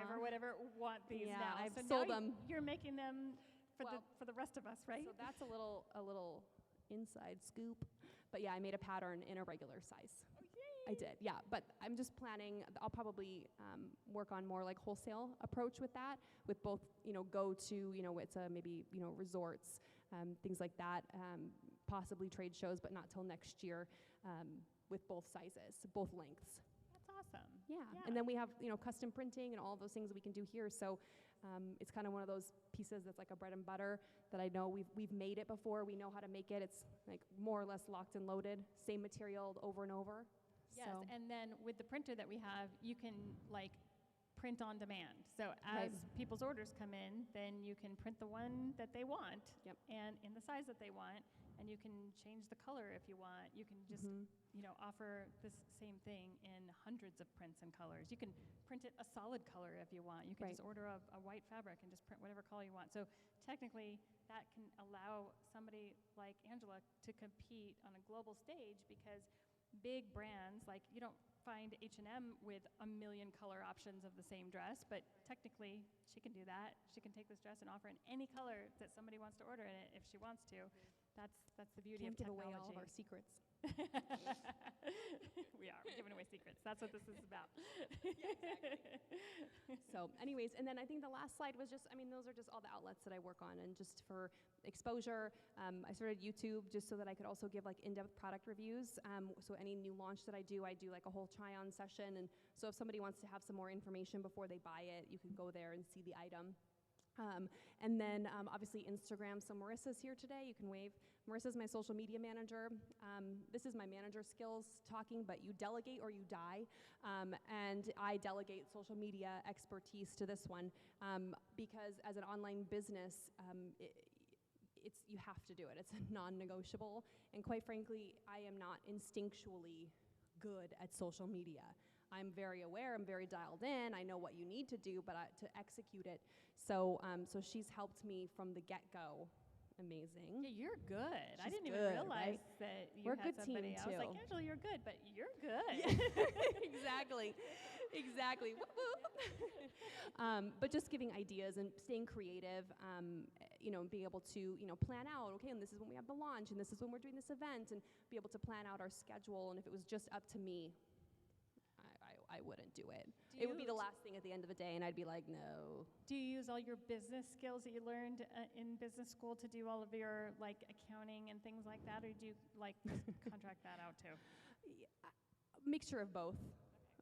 or whatever want these now. I've so sold now them. You're making them for the rest of us, right? So that's a little inside scoop. But yeah, I made a pattern in a regular size. Oh, yay! I did, yeah. But I'm just planning, I'll probably work on more like wholesale approach with that, with both, go to, it's maybe, resorts, things like that, possibly trade shows, but not till next year. With both sizes, both lengths. That's awesome. Yeah. And then we have, custom printing and all those things that we can do here. So it's kind of one of those pieces that's like a bread and butter that I know we've made it before. We know how to make it. It's like more or less locked and loaded, same material over and over. Yes, so. And then with the printer that we have, you can like print on demand. So as people's orders come in, then you can print the one that they want and in the size that they want, and you can change the color if you want. You can just offer this same thing in hundreds of prints and colors. You can print it a solid color if you want. You can just order a white fabric and just print whatever color you want. So technically, that can allow somebody like Angela to compete on a global stage because big brands, like you don't find H&M with a million color options of the same dress, but technically she can do that. She can take this dress and offer in any color that somebody wants to order in it if she wants to. That's the beauty Can't of give technology. away all of our secrets. We're giving away secrets. That's what this is about. So anyways, and then I think the last slide was just, I mean, those are just all the outlets that I work on, and just for exposure, I started YouTube just so that I could also give like in-depth product reviews. So any new launch that I do like a whole try-on session, and so if somebody wants to have some more information before they buy it, you can go there and see the item. And then obviously Instagram, so Marissa's here today, you can wave. Marissa's my social media manager. This is my manager skills talking, but you delegate or you die. And I delegate social media expertise to this one because as an online business, you have to do it. It's non-negotiable. And quite frankly, I am not instinctually good at social media. I'm very aware, I'm very dialed in, I know what you need to do, but to execute it. So she's helped me from the get-go. Amazing. Yeah, you're good. I didn't even good, realize right? that you We're a had good somebody. team, I was like, too. Angela, you're good, but you're good. Exactly. Whoop, whoop. But just giving ideas and staying creative, and being able to, plan out, okay, and this is when we have the launch, and this is when we're doing this event, and be able to plan out our schedule. And if it was just up to me, I wouldn't do it. It would be the last thing at the end of the day, and I'd be like, no. Do you use all your business skills that you learned in business school to do all of your like accounting and things like that, or do you like just contract that out too? Mixture of both.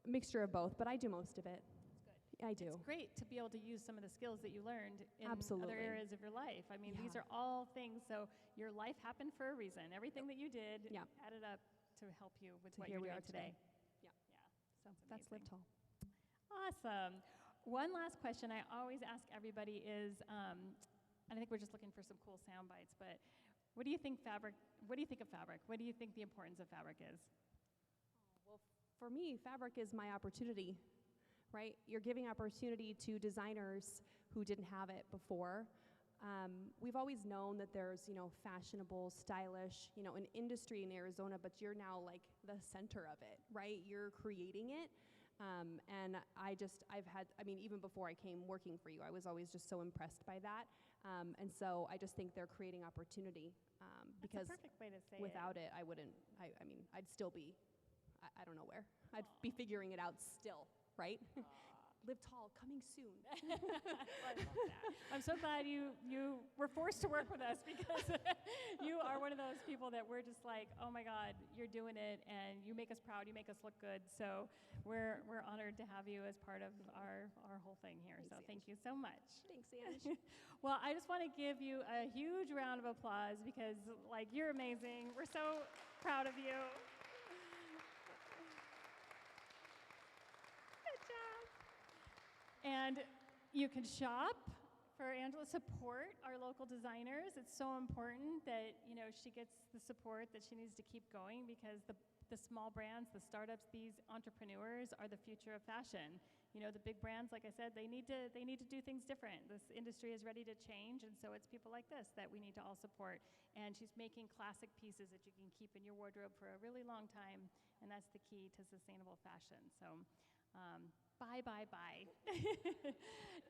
Mixture of both, but I do most of it. That's good. I do. It's great to be able to use some of the skills that you learned in Absolutely. other areas of your life. I mean, these are all things, so your life happened for a reason. Everything that you did added up to help you with what you're doing today. Yeah. Sounds That's amazing. LivTall. Awesome. One last question I always ask everybody is, and I think we're just looking for some cool sound bites, but what do you think of fabric? What do you think the importance of fabric is? Well, for me, fabric is my opportunity, right? You're giving opportunity to designers who didn't have it before. We've always known that there's, fashionable, stylish, an industry in Arizona, but you're now like the center of it, right? You're creating it. And even before I came working for you, I was always just so impressed by that. And so I just think they're creating opportunity because That's a perfect way to say without it, I wouldn't, I'd still be, I don't know where. I'd be figuring it out still, right? LivTall, coming soon. I love that. I'm so glad you were forced to work with us because you are one of those people that we're just like, oh my God, you're doing it and you make us proud, you make us look good. So we're honored to have you as part of our whole thing here. Thanks, So Ange. thank you so much. Thanks, Ange. Well, I just want to give you a huge round of applause because like you're amazing. We're so proud of you. Good job. And you can shop for Angela, support our local designers. It's so important that she gets the support that she needs to keep going because the small brands, the startups, these entrepreneurs are the future of fashion. The big brands, like I said, they need to do things different. This industry is ready to change, and so it's people like this that we need to all support. And she's making classic pieces that you can keep in your wardrobe for a really long time, and that's the key to sustainable fashion. So. Bye.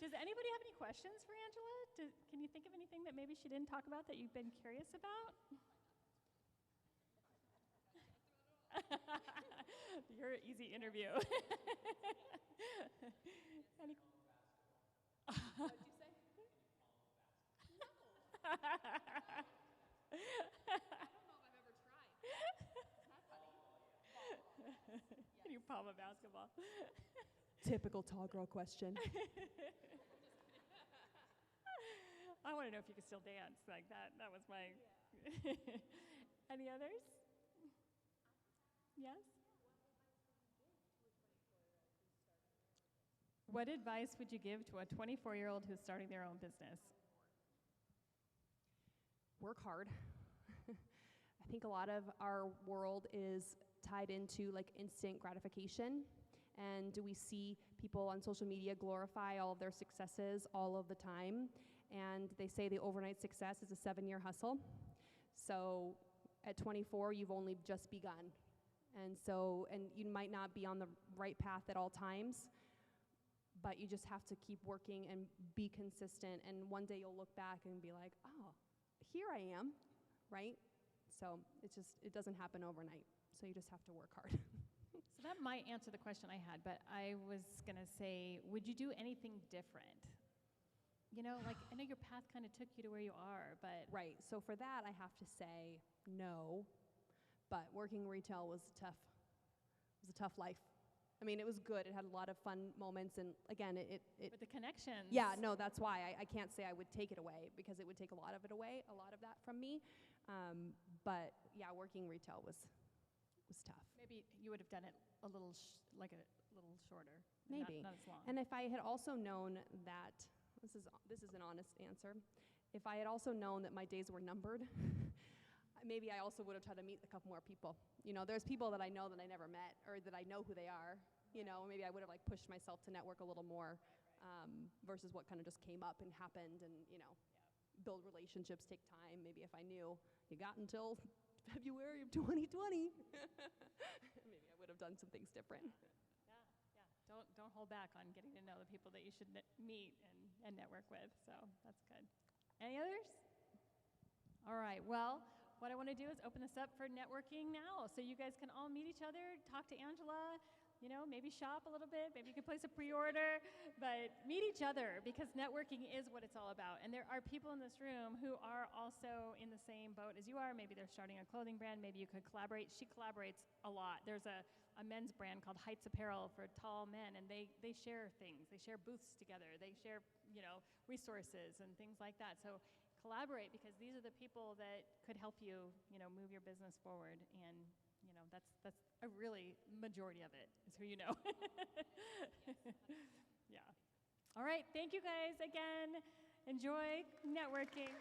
Does anybody have any questions for Angela? Can you think of anything that maybe she didn't talk about that you've been curious about? You're an easy interview. Any? What did you say? No. I don't know if I've ever tried. Isn't that funny? Can you palm a basketball? Typical tall girl question. I want to know if you can still dance like that. That was my. Any others? Yes? What advice would you give to a 24-year-old who's starting their own business? Work hard. I think a lot of our world is tied into like instant gratification. And we see people on social media glorify all of their successes all of the time. And they say the overnight success is a 7-year hustle. So at 24, you've only just begun, And you might not be on the right path at all times, but you just have to keep working and be consistent. And one day you'll look back and be like, oh, here I am, right? So it doesn't happen overnight. So you just have to work hard. So that might answer the question I had, but I was going to say, would you do anything different? You know, like, I know your path kind of took you to where you are, but... Right, so for that, I have to say no, but working retail was a tough life. I mean, it was good. It had a lot of fun moments, and again, But the connections... Yeah, no, that's why. I can't say I would take it away, because it would take a lot of that from me. But yeah, working retail was tough. Maybe you would have done it a little shorter. Maybe. Not as long. And if I had also known that, this is an honest answer, if I had also known that my days were numbered, maybe I also would have tried to meet a couple more people. You know, there's people that I know that I never met, or that I know who they are. You know, maybe I would have like pushed myself to network a little more, versus what kind of just came up and happened. And you know, build relationships take time. Maybe if I knew you got until February of 2020, maybe I would have done some things different. Yeah. Don't hold back on getting to know the people that you should meet and network with. So that's good. Any others? All right. Well, what I want to do is open this up for networking now, so you guys can all meet each other, talk to Angela. You know, maybe shop a little bit, maybe you can place a pre-order, but meet each other, because networking is what it's all about. And there are people in this room who are also in the same boat as you are. Maybe they're starting a clothing brand, maybe you could collaborate. She collaborates a lot. There's a men's brand called Heights Apparel for tall men, and they share things. They share booths together. They share, you know, resources and things like that. So collaborate, because these are the people that could help you, you know, move your business forward. And you know, that's a really majority of it is who you know. Yeah. All right. Thank you guys again. Enjoy networking.